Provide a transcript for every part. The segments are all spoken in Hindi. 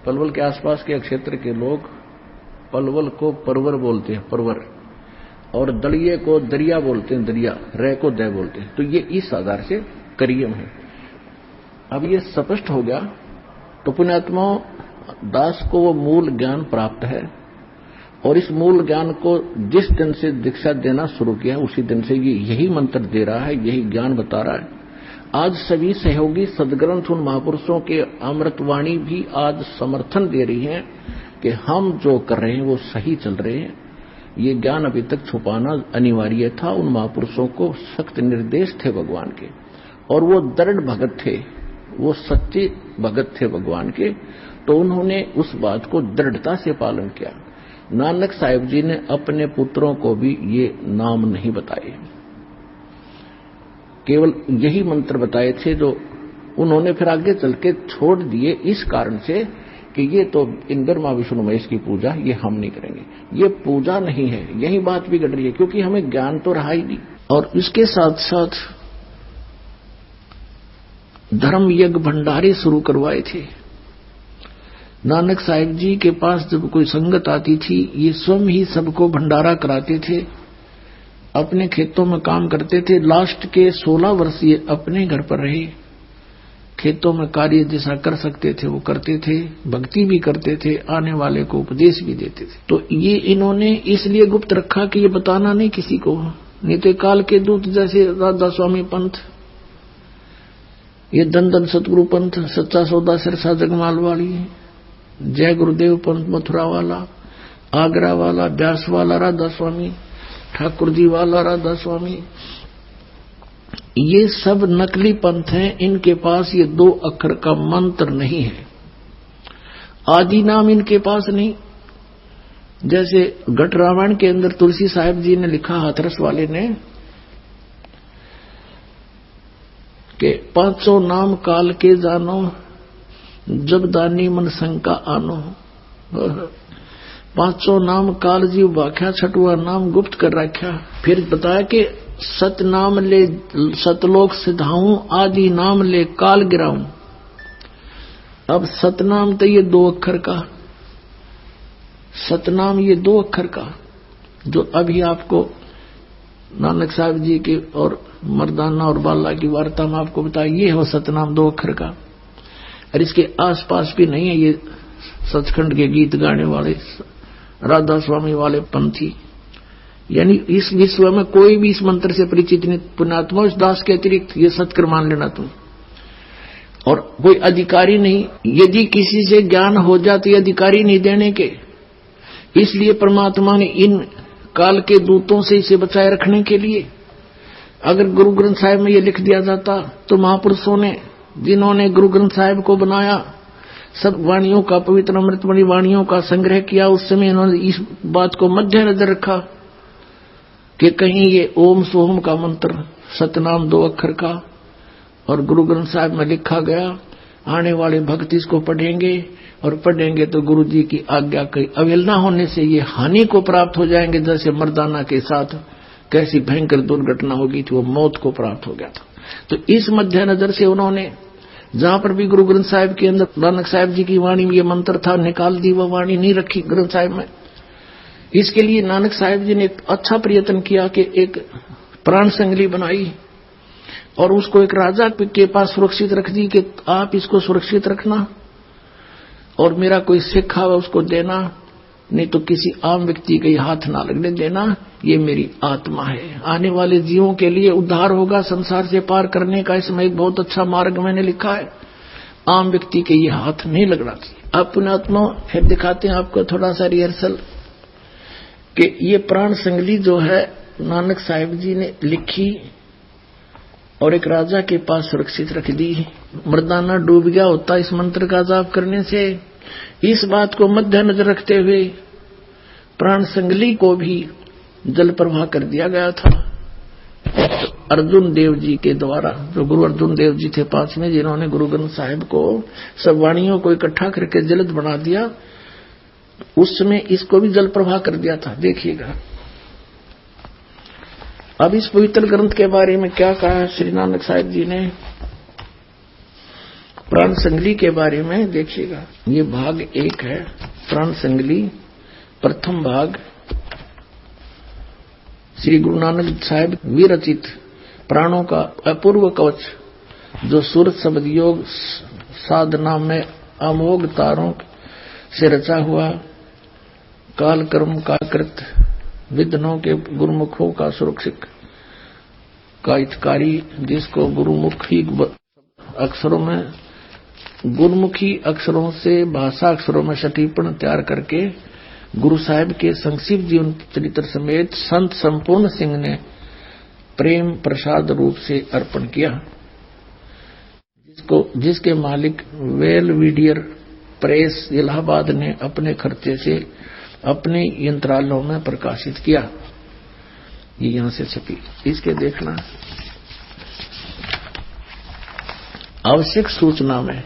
पलवल के आसपास के क्षेत्र के लोग पलवल को परवर बोलते हैं, परवर, और दरिये को दरिया बोलते हैं, दरिया, रे को दे बोलते हैं। तो ये इस आधार से करियम है। अब ये स्पष्ट हो गया। तो पुण्यात्मा दास को वो मूल ज्ञान प्राप्त है, और इस मूल ज्ञान को जिस दिन से दीक्षा देना शुरू किया उसी दिन से ये यही मंत्र दे रहा है, यही ज्ञान बता रहा है। आज सभी सहयोगी सदग्रंथ उन महापुरुषों के अमृतवाणी भी आज समर्थन दे रही हैं कि हम जो कर रहे हैं वो सही चल रहे हैं। ये ज्ञान अभी तक छुपाना अनिवार्य था। उन महापुरुषों को सख्त निर्देश थे भगवान के, और वो दृढ़ भगत थे, वो सच्चे भगत थे भगवान के। तो उन्होंने उस बात को दृढ़ता से पालन किया। नानक साहिब जी ने अपने पुत्रों को भी ये नाम नहीं बताए, केवल यही मंत्र बताए थे जो उन्होंने फिर आगे चल के छोड़ दिए, इस कारण से कि ये तो इन ब्रह्मा विष्णु महेश की पूजा ये हम नहीं करेंगे, ये पूजा नहीं है। यही बात बिगड़ रही है, क्योंकि हमें ज्ञान तो रहा ही नहीं। और इसके साथ साथ धर्म यज्ञ भंडारे शुरू करवाए थे। नानक साहिब जी के पास जब कोई संगत आती थी, ये स्वयं ही सबको भंडारा कराते थे, अपने खेतों में काम करते थे। लास्ट के 16 वर्ष ये अपने घर पर रहे, खेतों में कार्य जैसा कर सकते थे वो करते थे, भक्ति भी करते थे, आने वाले को उपदेश भी देते थे। तो ये इन्होंने इसलिए गुप्त रखा कि ये बताना नहीं किसी को, नहीं तो काल के दूत जैसे राधा स्वामी पंथ, ये धन धन सतगुरु पंथ, सच्चा सौदा सिरसा जगमाल वाली, जय गुरुदेव पंथ मथुरा वाला, आगरा वाला, ब्यास वाला राधा स्वामी, ठाकुर जी वाला राधा स्वामी, ये सब नकली पंथ हैं। इनके पास ये 2 अक्षर का मंत्र नहीं है, आदि नाम इनके पास नहीं। जैसे घट रामायण के अंदर तुलसी साहिब जी ने लिखा, हाथरस वाले ने, कि 500 नाम काल के जानो, जब दानी मन शंका आनो। 500 नाम काल जीव व्याख्या, छठवा नाम गुप्त कर रखा। फिर बताया कि सत नाम ले सतलोक सिधाऊं, आदि नाम ले काल गिराऊं। अब सतनाम तो ये 2 अक्षर का, सतनाम ये 2 अक्षर का, जो अभी आपको नानक साहब जी के और मर्दाना और बाला की वार्ता में आपको बताया, ये हो सतनाम 2 अक्षर का। और इसके आसपास भी नहीं है ये सचखंड के गीत गाने वाले राधा स्वामी वाले पंथी। यानी इस विश्व में कोई भी इस मंत्र से परिचित नहीं। पुण्यात्मा इस दास के अतिरिक्त ये सत्कर मान लेना तुम, और कोई अधिकारी नहीं। यदि किसी से ज्ञान हो जाते ये अधिकारी नहीं देने के, इसलिए परमात्मा ने इन काल के दूतों से इसे बचाए रखने के लिए, अगर गुरु ग्रंथ साहिब में ये लिख दिया जाता तो महापुरुषों ने, जिन्होंने गुरु ग्रंथ साहिब को बनाया, सब वाणियों का, पवित्र अमृतमणि वाणियों का संग्रह किया, उस समय इन्होंने इस बात को मद्देनजर रखा कि कहीं ये ओम सोहम का मंत्र सतनाम 2 अक्षर का और गुरु ग्रंथ साहिब में लिखा गया, आने वाले भक्त इसको पढ़ेंगे, और पढ़ेंगे तो गुरु जी की आज्ञा की अवहेलना होने से ये हानि को प्राप्त हो जाएंगे। जैसे मर्दाना के साथ कैसी भयंकर दुर्घटना होगी थी, वो मौत को प्राप्त हो गया था। तो इस मद्देनजर से उन्होंने जहां पर भी गुरु ग्रंथ साहिब के अंदर नानक साहिब जी की वाणी में ये मंत्र था, निकाल दी, वो वाणी नहीं रखी ग्रंथ साहिब में। इसके लिए नानक साहिब जी ने एक अच्छा प्रयत्न किया कि एक प्राण संगली बनाई और उसको एक राजा के पास सुरक्षित रख दी कि आप इसको सुरक्षित रखना, और मेरा कोई सिक्खा हुआ उसको देना, नहीं तो किसी आम व्यक्ति के हाथ ना लगने देना, ये मेरी आत्मा है, आने वाले जीवों के लिए उद्धार होगा, संसार से पार करने का इसमें एक बहुत अच्छा मार्ग मैंने लिखा है, आम व्यक्ति के ये हाथ नहीं लगना चाहिए। अब पुण्यात्मा फिर दिखाते हैं आपको थोड़ा सा रिहर्सल कि ये प्राण संगली जो है नानक साहिब जी ने लिखी और एक राजा के पास सुरक्षित रख दी। मर्दाना डूब गया होता इस मंत्र का जाप करने से। इस बात को मद्देनजर रखते हुए प्राण संगली को भी जल प्रवाह कर दिया गया था। अर्जुन देव जी के द्वारा, जो गुरु अर्जुन देव जी थे 5वें, जिन्होंने गुरु ग्रंथ साहिब को सब वाणियों को इकट्ठा करके जलद बना दिया, उस समय इसको भी जल प्रवाह कर दिया था। देखिएगा अब इस पवित्र ग्रंथ के बारे में क्या कहा श्री नानक साहिब जी ने। प्राण संगली के बारे में देखिएगा, ये भाग 1 है। प्राण संगली प्रथम भाग श्री गुरु नानक साहिब विरचित प्राणों का अपूर्व कवच, जो सूरत शब्द योग साधना में अमोघ तारों से रचा हुआ, काल कर्म का कृत, विद्वानों के गुरुमुखों का सुरक्षित का हितकारी, जिसको गुरुमुखी अक्षरों से भाषा अक्षरों में सटीपण तैयार करके गुरु साहिब के संक्षिप्त जीवन चरित्र समेत संत संपूर्ण सिंह ने प्रेम प्रसाद रूप से अर्पण किया, जिसके मालिक वेलविडियर प्रेस इलाहाबाद ने अपने खर्चे से अपने यंत्रालयों में प्रकाशित किया। ये यहां से छपी, इसके देखना आवश्यक सूचना में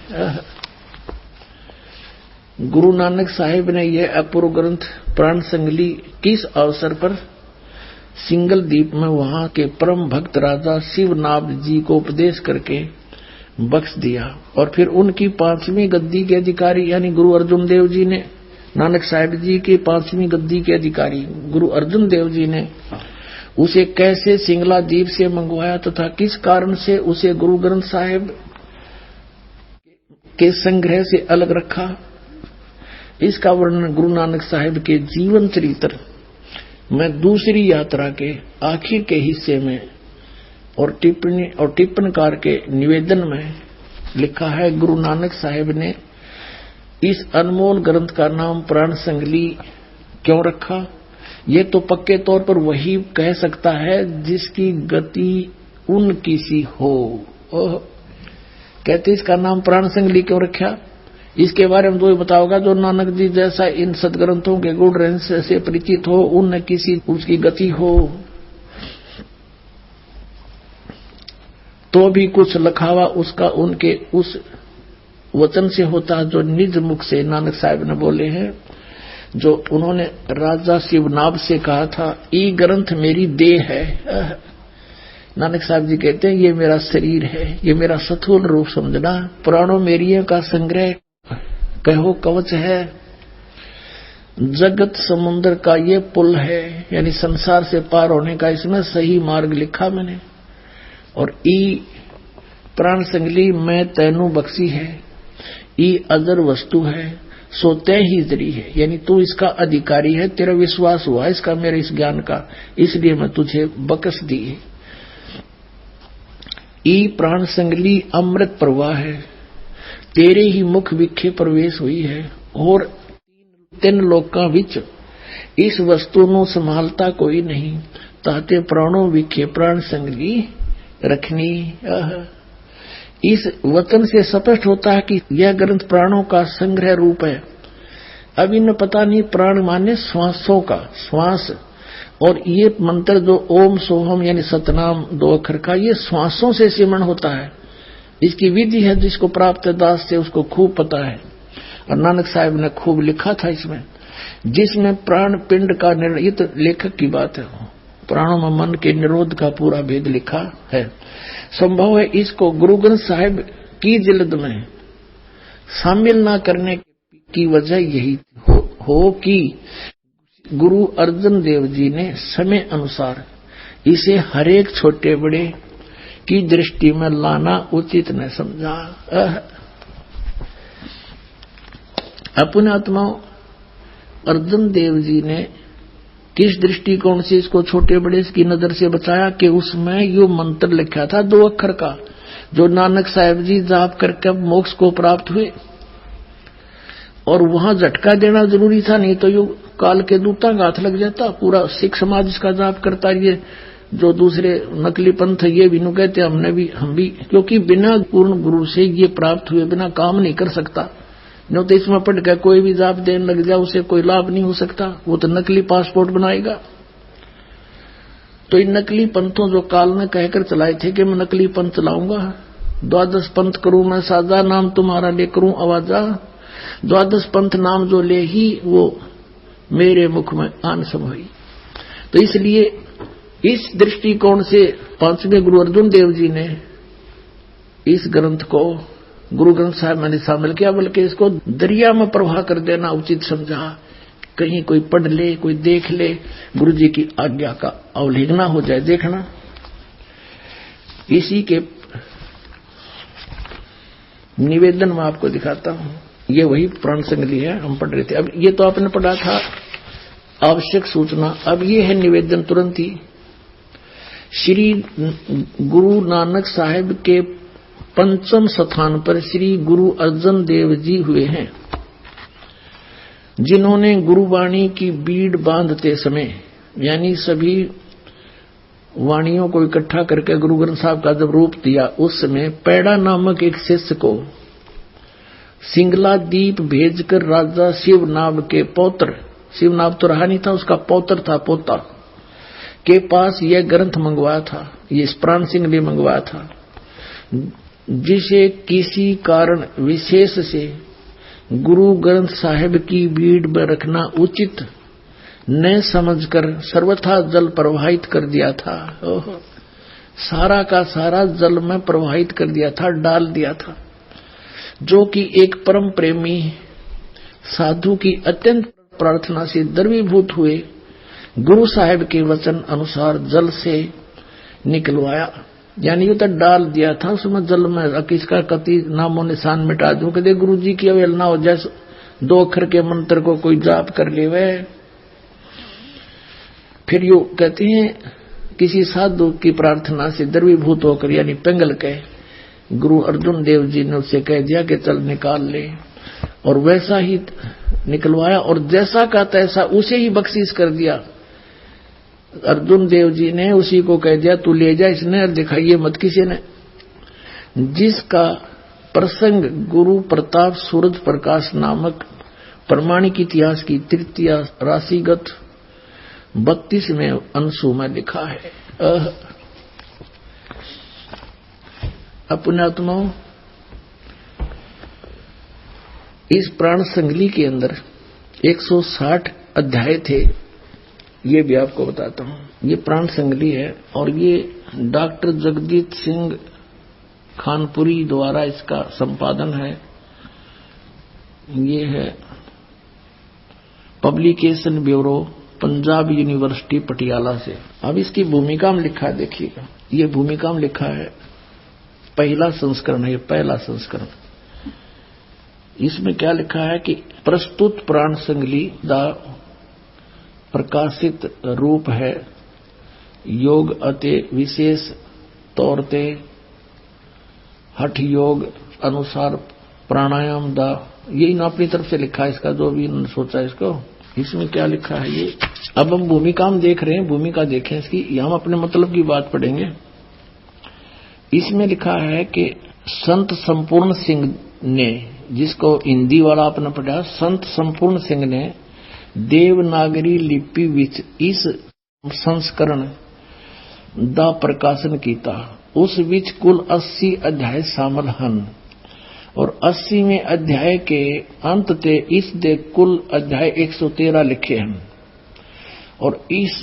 गुरु नानक साहिब ने यह अपूर्व ग्रंथ प्राण संगली किस अवसर पर सिंगल द्वीप में वहां के परम भक्त राजा शिवनाथ जी को उपदेश करके बख्श दिया, और फिर उनकी 5वीं गद्दी के अधिकारी यानी गुरु अर्जुन देव जी ने, नानक साहिब जी के 5वीं गद्दी के अधिकारी गुरु अर्जुन देव जी ने उसे कैसे सिंगला द्वीप से मंगवाया तथा किस कारण से उसे गुरु ग्रंथ साहिब के संग्रह से अलग रखा, इसका वर्णन गुरु नानक साहिब के जीवन चरित्र में दूसरी यात्रा के आखिर के हिस्से में और टिप्पणकार के निवेदन में लिखा है। गुरु नानक साहिब ने इस अनमोल ग्रंथ का नाम प्राण संगली क्यों रखा, ये तो पक्के तौर पर वही कह सकता है जिसकी गति उनकी सी हो। कहते इसका नाम प्राण संगली क्यों रखा, इसके बारे में तो बताओगा जो नानक जी जैसा इन सदग्रंथों के गुण रहस्य से परिचित हो, उन किसी उसकी गति हो, तो भी कुछ लखावा उसका उनके उस वचन से होता जो निज मुख से नानक साहिब ने बोले हैं, जो उन्होंने राजा शिवनाभ से कहा था, ई ग्रंथ मेरी देह है। नानक साहब जी कहते हैं ये मेरा शरीर है, ये मेरा स्थूल रूप समझना, पुराणों मेरियों का संग्रह कहो कवच है, जगत समुद्र का ये पुल है, यानी संसार से पार होने का इसमें सही मार्ग लिखा मैंने। और ई प्राण संगली मैं तैनू बख्शी है, ई अजर वस्तु है, सो तय ही जरी है, यानी तू इसका अधिकारी है, तेरा विश्वास हुआ इसका मेरे इस ज्ञान का, इसलिए मैं तुझे बख्श दी है। ई प्राण संगली अमृत प्रवाह है, तेरे ही मुख विखे प्रवेश हुई है, और 3 लोकां विच इस वस्तु ਨੂੰ संभालता कोई नहीं, ताते प्राणों विखे प्राण संगली रखनी। इस वचन से स्पष्ट होता है कि यह ग्रंथ प्राणों का संग्रह रूप है। अब इन पता नहीं प्राण माने श्वासों का श्वास, और ये मंत्र जो ओम सोहम यानी सतनाम 2 अक्षर का, ये श्वासों से सिमरण होता है। इसकी विधि है जिसको प्राप्त दास से उसको खूब पता है, और नानक साहिब ने खूब लिखा था इसमें, जिसमें प्राण पिंड का ये तो लेखक की बात है, प्राणों में मन के निरोध का पूरा भेद लिखा है। संभव है इसको गुरु ग्रंथ साहिब की जिल्द में शामिल न करने की वजह यही हो कि गुरु अर्जुन देव जी ने समय अनुसार इसे हरेक छोटे बड़े की दृष्टि में लाना उचित न समझा। अपने आत्मा अर्जुन देव जी ने किस दृष्टिकोण से इसको छोटे बड़े की नजर से बचाया कि उसमें यो मंत्र लिखा था 2 अक्षर का, जो नानक साहिब जी जाप करके मोक्ष को प्राप्त हुए, और वहां झटका देना जरूरी था, नहीं तो यो काल के दूता का हाथ लग जाता। पूरा सिख समाज इसका जाप करता, ये जो दूसरे नकली पंथ ये भी कहते हम भी, क्योंकि बिना पूर्ण गुरु से ये प्राप्त हुए बिना काम नहीं कर सकता। न तो इसमें पढ़ के कोई भी जाप देने लग जाए उसे कोई लाभ नहीं हो सकता, वो तो नकली पासपोर्ट बनाएगा। तो इन नकली पंथों जो काल ने कहकर चलाए थे कि मैं नकली पंथ चलाऊंगा, 12 पंथ करूं मैं साजा, नाम तुम्हारा ले करूं आवाजा, 12 पंथ नाम जो ले ही वो मेरे मुख में आन समाई। तो इसलिए इस दृष्टिकोण से 5वें गुरु अर्जुन देव जी ने इस ग्रंथ को गुरु ग्रंथ साहब मैंने शामिल किया, बल्कि इसको दरिया में प्रवाह कर देना उचित समझा। कहीं कोई पढ़ ले, कोई देख ले, गुरु जी की आज्ञा का अवहेलना हो जाए। देखना, इसी के निवेदन में आपको दिखाता हूं। ये वही प्राण संगली है, हम पढ़ रहे थे। अब ये तो आपने पढ़ा था आवश्यक सूचना, अब ये है निवेदन तुरंत ही। श्री गुरु नानक साहिब के पंचम स्थान पर श्री गुरु अर्जन देव जी हुए हैं, जिन्होंने गुरुवाणी की बीड़ बांधते समय, यानी सभी वाणियों को इकट्ठा करके गुरु ग्रंथ साहब का जब रूप दिया, उस समय पैड़ा नामक एक शिष्य को सिंगला दीप भेजकर राजा शिवनाभ के पौत्र, शिवनाभ तो रहा नहीं था, उसका पौत्र था, पोता के पास यह ग्रंथ मंगवाया था, ये प्राण सिंह भी मंगवाया था, जिसे किसी कारण विशेष से गुरु ग्रंथ साहिब की बीड़ में रखना उचित न समझकर सर्वथा जल प्रवाहित कर दिया था। ओहो, सारा का सारा जल में प्रवाहित कर दिया था, डाल दिया था, जो कि एक परम प्रेमी साधु की अत्यंत प्रार्थना से द्रवीभूत हुए गुरु साहिब के वचन अनुसार जल से निकलवाया। यानी ये तो डाल दिया था उसमें जल में, किसका कति नामो निशान मिटा दूं, कदे गुरु जी की अवहेलना हो जाए, 2 अक्षर के मंत्र को कोई जाप कर ले वह। फिर यो कहते हैं किसी साधु की प्रार्थना से द्रवीभूत होकर, यानी पिंगल के गुरु अर्जुन देव जी ने उससे कह दिया कि चल निकाल ले, और वैसा ही निकलवाया, और जैसा का तैसा उसे ही बख्शीश कर दिया। अर्जुन देव जी ने उसी को कह दिया तू ले जा, इसने दिखाइए मत किसी ने। जिसका प्रसंग गुरु प्रताप सूरज प्रकाश नामक प्रमाणिक इतिहास की तृतीय राशिगत 32वें अंशु में लिखा है। पुण्यात्माओं, इस प्राण संगली के अंदर 160 अध्याय थे, ये भी आपको बताता हूं। ये प्राण संगली है और ये डॉक्टर जगदीत सिंह खानपुरी द्वारा इसका संपादन है। ये है publication bureau, Punjab university Patiala से। अब इसकी भूमिका में लिखा है, देखिएगा, ये भूमिका में लिखा है, पहला संस्करण है, ये पहला संस्करण। इसमें क्या लिखा है कि प्रस्तुत प्राण संगली दा प्रकाशित रूप है योग अते विशेष तौर ते हठ योग अनुसार प्राणायाम दा, ये इन अपनी तरफ से लिखा है इसका, जो भी इन्होंने सोचा इसको। इसमें क्या लिखा है ये, अब हम भूमिका में देख रहे हैं, भूमिका देखें इसकी, हम अपने मतलब की बात पढ़ेंगे। इसमें लिखा है कि संत संपूर्ण सिंह ने, जिसको हिंदी वाला आपने पढ़ा, संत संपूर्ण सिंह ने देवनागरी लिपि विच इस संस्करण दा प्रकाशन कीता। उस विच कुल 80 अध्याय शामिल हन, और 80वें अध्याय के अंत ते इस दे कुल अध्याय 113 लिखे हैं। और इस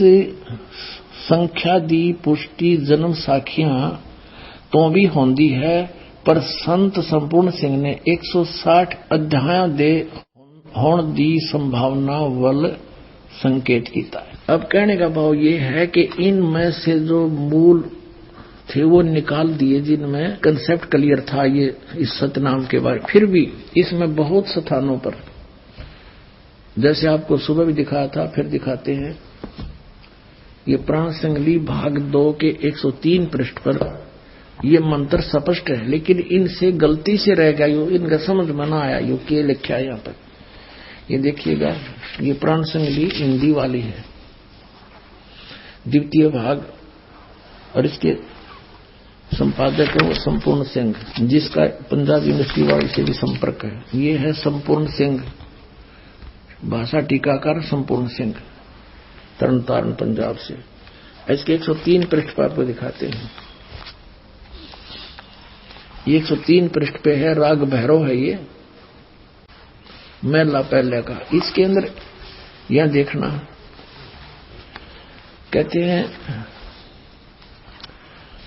संख्या दी पुष्टि जन्म साखियां तो भी होंदी है, पर संत संपूर्ण सिंह ने 160 अध्याय दे होने दी संभावना वल संकेत कीता है। अब कहने का भाव ये है कि इनमें से जो मूल थे वो निकाल दिए, जिनमें कंसेप्ट क्लियर था ये इस सतनाम के बारे। फिर भी इसमें बहुत स्थानों पर, जैसे आपको सुबह भी दिखाया था, फिर दिखाते हैं, ये प्राण संगली भाग 2 के 103 पृष्ठ पर ये मंत्र स्पष्ट है, लेकिन इनसे गलती से रह गया, यो इनका समझ में ना आया, यो के लिखा है यहाँ पर। ये देखिएगा, ये प्राण संगली हिंदी वाली है, द्वितीय भाग, और इसके संपादक है वो संपूर्ण सिंह, जिसका पंजाब यूनिवर्सिटी वाले से भी संपर्क है। ये है संपूर्ण सिंह, भाषा टीकाकार संपूर्ण सिंह, तरनतारन पंजाब से। इसके 103 पृष्ठ पर आपको दिखाते हैं। 103 पृष्ठ पे है, राग भैरव है ये, महला पहले का। इसके अंदर यह देखना, कहते हैं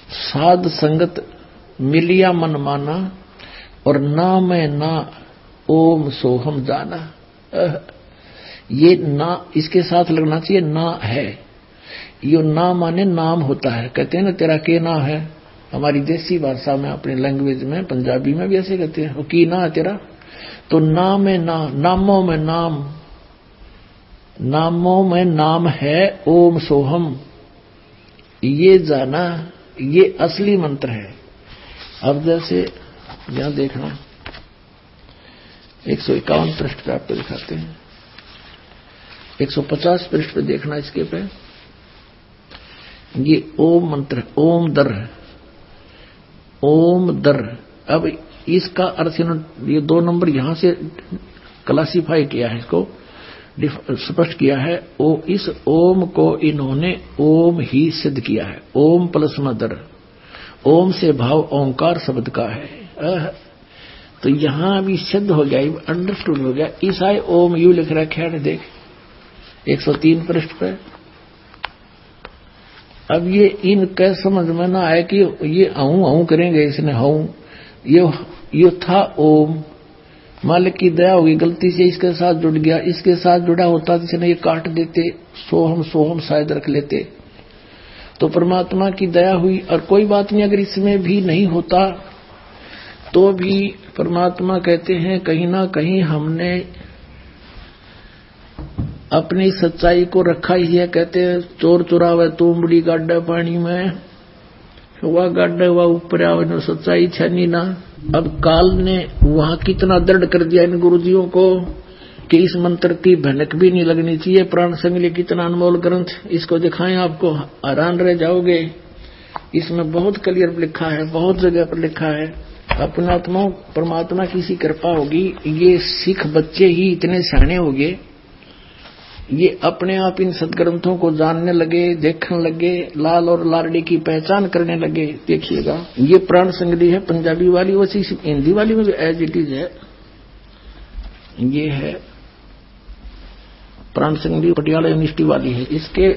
साध संगत मिलिया मन माना, और ना मैं ना ओम सोहम जाना। ये ना इसके साथ लगना चाहिए, ना है। यो ना माने नाम होता है। कहते हैं ना तेरा के ना है, हमारी देसी भाषा में, अपनी लैंग्वेज में, पंजाबी में भी ऐसे कहते हैं, वो की ना है तेरा। तो ना में ना, नामों में नाम, नामों में नाम है ओम सोहम, ये जाना, ये असली मंत्र है। अब जैसे यहां देखना 151 पृष्ठ पे आपको दिखाते हैं, 150 पृष्ठ पे देखना, इसके पे ये ओम मंत्र, ओम दर, ओम दर। अब इसका अर्थ ये 2 नंबर यहां से क्लासिफाई किया है, इसको स्पष्ट किया है। इस ओम को इन्होंने ओम ही सिद्ध किया है, ओम प्लस मदर। ओम से भाव ओंकार शब्द का है। तो यहां भी सिद्ध हो गया, अंडरस्टूड हो गया। ईसाई ओम यू लिख रखा है, देख 103 पृष्ठ पे। अब ये इनके समझ में ना आए कि ये अहूं करेंगे, इसने हूं, ये था ओम, मालिक की दया होगी, गलती से इसके साथ जुड़ गया, इसके साथ जुड़ा होता तो इसने ये काट देते, सोहम शायद रख लेते। तो परमात्मा की दया हुई, और कोई बात नहीं, अगर इसमें भी नहीं होता तो भी परमात्मा कहते हैं कहीं ना कहीं हमने अपनी सच्चाई को रखा ही है। कहते हैं चोर चुरावे तुमड़ी गाड्डा पानी में, वह गाड्डा वह ऊपर आवे न सच्चाई छनी ना। अब काल ने वहां कितना दृढ़ कर दिया इन गुरुजियों को कि इस मंत्र की भनक भी नहीं लगनी चाहिए। प्राण संगली कितना अनमोल ग्रंथ, इसको दिखाएं, आपको हैरान रह जाओगे। इसमें बहुत क्लियर लिखा है, बहुत जगह पर लिखा है। अपनात्मा परमात्मा की सी कृपा होगी, ये सिख बच्चे ही इतने सियाने हो गए, ये अपने आप इन सदग्रंथों को जानने लगे, देखने लगे, लाल और लाडली की पहचान करने लगे। देखिएगा ये प्राण संगली है पंजाबी वाली, वैसी हिंदी वाली में भी एज इट इज है। ये है प्राण संगली पटियाला यूनिवर्सिटी वाली है। इसके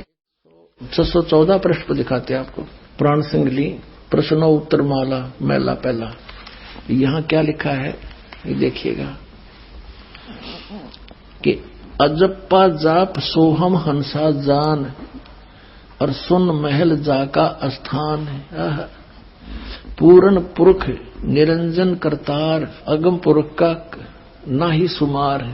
614 पृष्ठ पर दिखाते हैं आपको प्राण संगली प्रश्नो उत्तर माला मैला पहला। यहां क्या लिखा है ये देखिएगा कि अजप्पा जाप सोहम हंसा जान, और सुन महल जाका स्थान। पूर्ण पुरख निरंजन करतार, अगम पुरख का ना ही सुमार।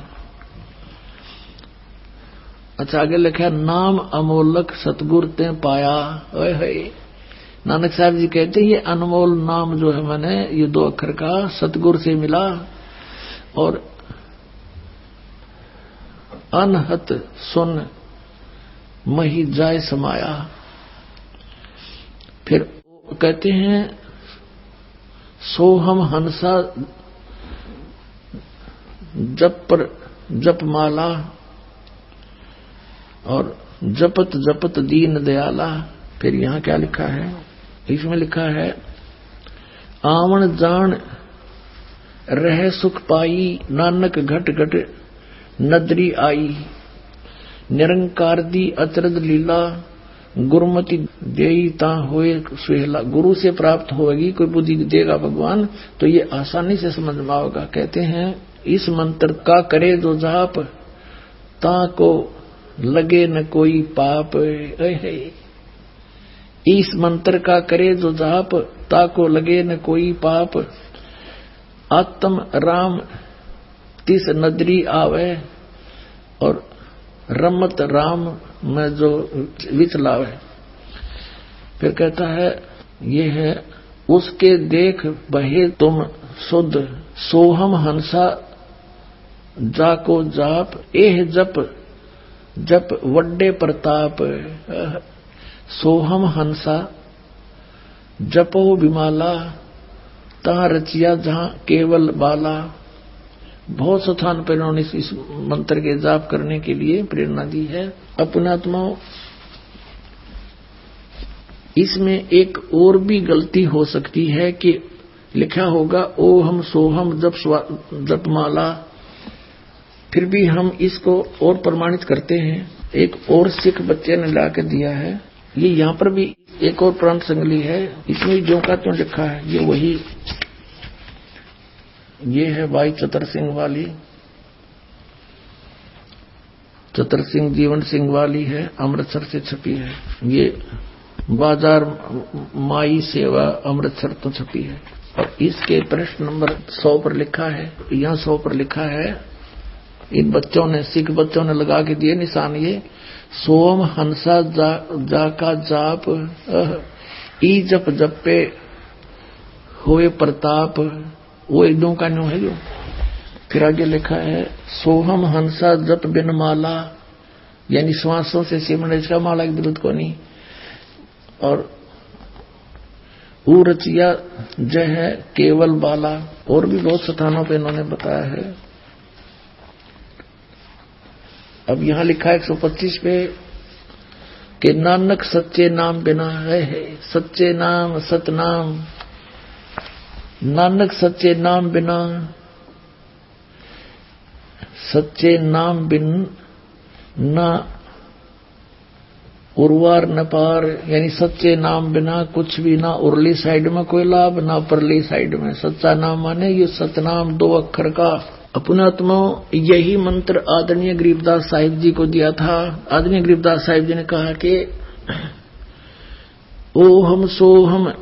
अच्छा आगे लिखा नाम अमोलक सतगुर ते पाया। ओए नानक साहब जी कहते हैं ये अनमोल नाम जो है मैंने ये 2 अक्षर का सतगुरु से मिला, और अनहत सुन मही जाय समाया। फिर कहते हैं सोहम हंसा जप माला, और जपत जपत दीन दयाला। फिर यहां क्या लिखा है, इसमें लिखा है आवन जान रह सुख पाई, नानक घट घट नदरी आई। निरंकार दी अचरज लीला, गुरुमति देई ता होए सुहेला। गुरु से प्राप्त होगी, कोई बुद्धि देगा भगवान तो ये आसानी से समझ में आएगा। कहते हैं इस मंत्र का करे जो जाप, ता को लगे न कोई पाप। इस मंत्र का करे जो जाप, ताको लगे न कोई पाप। आत्म राम तिस नदरी आवे, और रमत राम में जो विचलावे। फिर कहता है ये है उसके देख बहे तुम शुद्ध, सोहम हंसा जाको जाप। एह जप जप वड्डे प्रताप। सोहम हंसा जपो विमाला, तहां रचिया जहां केवल बाला। बहुत स्थान पर इन्होंने इस मंत्र के जाप करने के लिए प्रेरणा दी है। अपनात्माओं इसमें एक और भी गलती हो सकती है कि लिखा होगा ओहम सोहम जप माला, फिर भी हम इसको और प्रमाणित करते हैं। एक और सिख बच्चे ने ला के दिया है, ये यहाँ पर भी एक और प्राण संगली है, इसमें जो का त्यों लिखा है ये वही ये है भाई चतर सिंह वाली, चतर सिंह जीवन सिंह वाली है, अमृतसर से छपी है। ये बाजार माई सेवा अमृतसर तो छपी है। और इसके प्रश्न नंबर 100 पर लिखा है, यहाँ 100 पर लिखा है, इन बच्चों ने, सिख बच्चों ने लगा के दिए निशान, ये सोम हंसा जा का जाप ई जप जपे होए प्रताप, वो एकदम का न्यू है जो। फिर आगे लिखा है सोहम हंसा जप बिन माला, यानी श्वासों से सिमरण, इसका माला की विरुद्ध को नहीं। और रचिया जय है केवल बाला, और भी बहुत स्थानों पे इन्होंने बताया है। अब यहां लिखा है 125 पे कि नानक सच्चे नाम बिना है, सच्चे नाम सतनाम, नानक सच्चे नाम बिना, सच्चे नाम बिन ना उर्वार न पार, यानी सच्चे नाम बिना कुछ भी, ना उरली साइड में कोई लाभ, ना परली साइड में। सच्चा नाम माने ये सतनाम 2 अक्षर का। अपनात्मा यही मंत्र आदरणीय गरीबदास साहिब जी को दिया था। आदरणीय गरीबदास साहिब जी ने कहा कि ओहम सोहम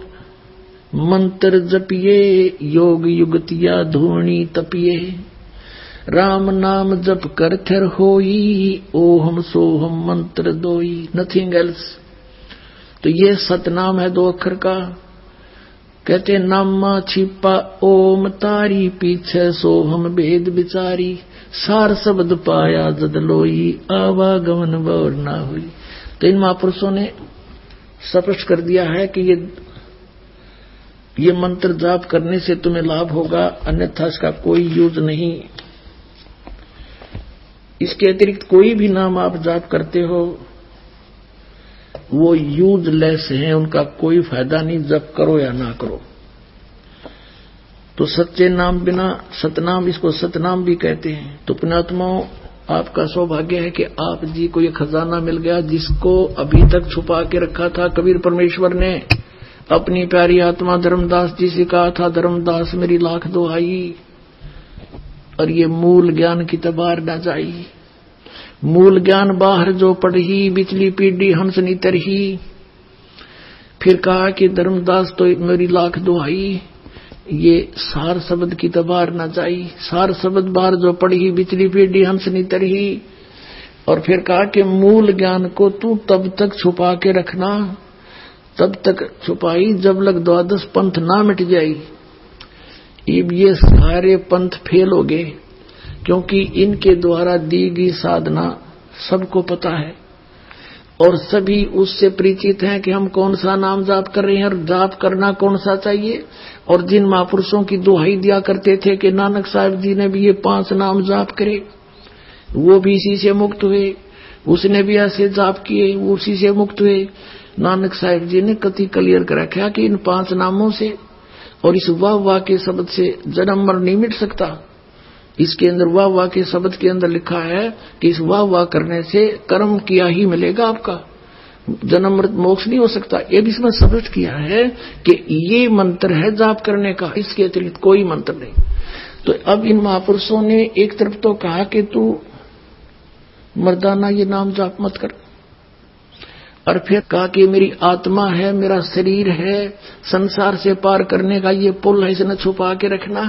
मंत्र जपिए, योग युगतिया धूणी तपिए, राम नाम जप कर थिर होई, ओहम सोहम मंत्र दोई, नथिंग एल्स। तो ये सतनाम है 2 अक्षर का। कहते नामा छिपा ओम तारी, पीछे सोहम भेद बिचारी, सार शब्द पाया जद लोई, आवागमन बौर ना हुई। तो इन महापुरुषों ने स्पष्ट कर दिया है कि ये मंत्र जाप करने से तुम्हें लाभ होगा, अन्यथा इसका कोई यूज नहीं। इसके अतिरिक्त कोई भी नाम आप जाप करते हो वो यूजलेस है, उनका कोई फायदा नहीं, जप करो या ना करो। तो सच्चे नाम बिना सतनाम, इसको सतनाम भी कहते हैं। तो पुण्यात्माओं, आपका सौभाग्य है कि आप जी को ये खजाना मिल गया जिसको अभी तक छुपा के रखा था कबीर परमेश्वर ने। अपनी प्यारी आत्मा धर्मदास जी से कहा था, धर्मदास मेरी लाख दुहाई, और ये मूल ज्ञान की तबार न जाई। मूल ज्ञान बाहर जो पढ़ी, बिचली पीढ़ी हंस नीतर ही। फिर कहा कि धर्मदास तो मेरी लाख दुहाई, ये सार शब्द की तबार न जाई। सार शब्द बाहर जो पढ़ी, बिचली पीढ़ी हंस नीतर ही। और फिर कहा कि मूल ज्ञान को तू तब तक छुपा के रखना, तब तक छुपाई जब लग 12 पंथ ना मिट जाई। अब ये सारे पंथ फेल हो गए, क्योंकि इनके द्वारा दी गई साधना सबको पता है और सभी उससे परिचित हैं कि हम कौन सा नाम जाप कर रहे हैं और जाप करना कौन सा चाहिए। और जिन महापुरुषों की दुहाई दिया करते थे कि नानक साहब जी ने भी ये 5 नाम जाप करे, वो भी इसी से मुक्त हुए, उसने भी ऐसे जाप किए, वो उसी से मुक्त हुए। नानक साहब जी ने कति क्लियर कर रखा कि इन 5 नामों से और इस वाह वाह के शब्द से जन्म मर नहीं मिट सकता। इसके अंदर वाह वाह के शब्द के अंदर लिखा है कि इस वाह वाह करने से कर्म किया ही मिलेगा, आपका जन्म मृत मोक्ष नहीं हो सकता। ये भी इसमें स्पष्ट किया है कि ये मंत्र है जाप करने का, इसके अतिरिक्त कोई मंत्र नहीं। तो अब इन महापुरुषों ने एक तरफ तो कहा कि तू मर्दाना ये नाम जाप मत कर, और फिर कहा कि मेरी आत्मा है, मेरा शरीर है, संसार से पार करने का ये पुल है, इसे छुपा के रखना।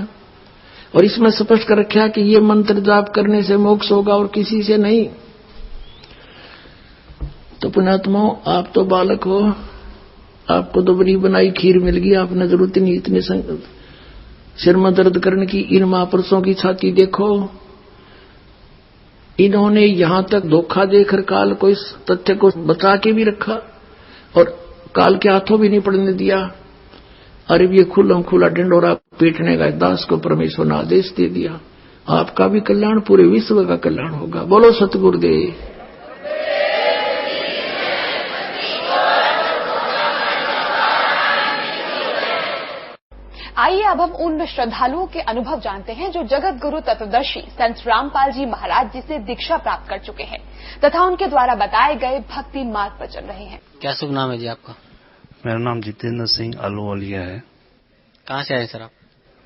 और इसमें स्पष्ट कर रखा कि ये मंत्र जाप करने से मोक्ष होगा और किसी से नहीं। तो पुण्यात्माओं, आप तो बालक हो, आपको तो बनी बनाई खीर मिल गई, आपने जरूरत नहीं इतने सिर में दर्द करने की। इन महापुरुषों की छाती देखो, इन्होंने यहां तक धोखा देकर काल को इस तथ्य को बचा के भी रखा और काल के हाथों भी नहीं पड़ने दिया। अरे ये खुल्लम खुला ढिंडोरा पीटने का दास को परमेश्वर ने आदेश दे दिया। आपका भी कल्याण, पूरे विश्व का कल्याण होगा। बोलो सतगुरुदेव। आइए अब हम उन श्रद्धालुओं के अनुभव जानते हैं जो जगत गुरु तत्वदर्शी संत रामपाल जी महाराज जी से दीक्षा प्राप्त कर चुके हैं तथा उनके द्वारा बताए गए भक्ति मार्ग पर चल रहे हैं। क्या शुभ नाम है जी आपका? मेरा नाम जितेंद्र सिंह अलोवालिया है। कहाँ से आए सर आप?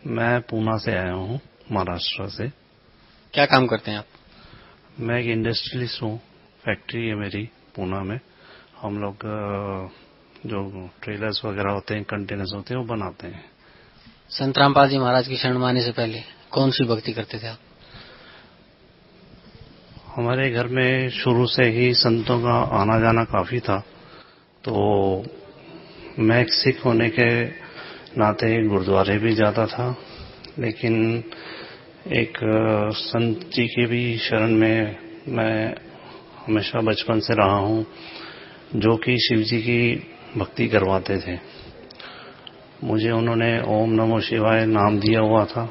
मैं पूना से आया हूँ, महाराष्ट्र से। क्या काम करते हैं आप? मैं एक इंडस्ट्रियलिस्ट हूँ, फैक्ट्री है मेरी पूना में। हम लोग जो ट्रेलर्स वगैरह होते हैं, कंटेनर्स होते हैं, वो बनाते हैं। संत रामपाल जी महाराज की शरण में आने से पहले कौन सी भक्ति करते थे आप? हमारे घर में शुरू से ही संतों का आना जाना काफी था, तो मैं एक सिख होने के नाते गुरुद्वारे भी जाता था, लेकिन एक संत जी की भी शरण में मैं हमेशा बचपन से रहा हूँ, जो कि शिव जी की भक्ति करवाते थे। मुझे उन्होंने ओम नमो शिवाय नाम दिया हुआ था,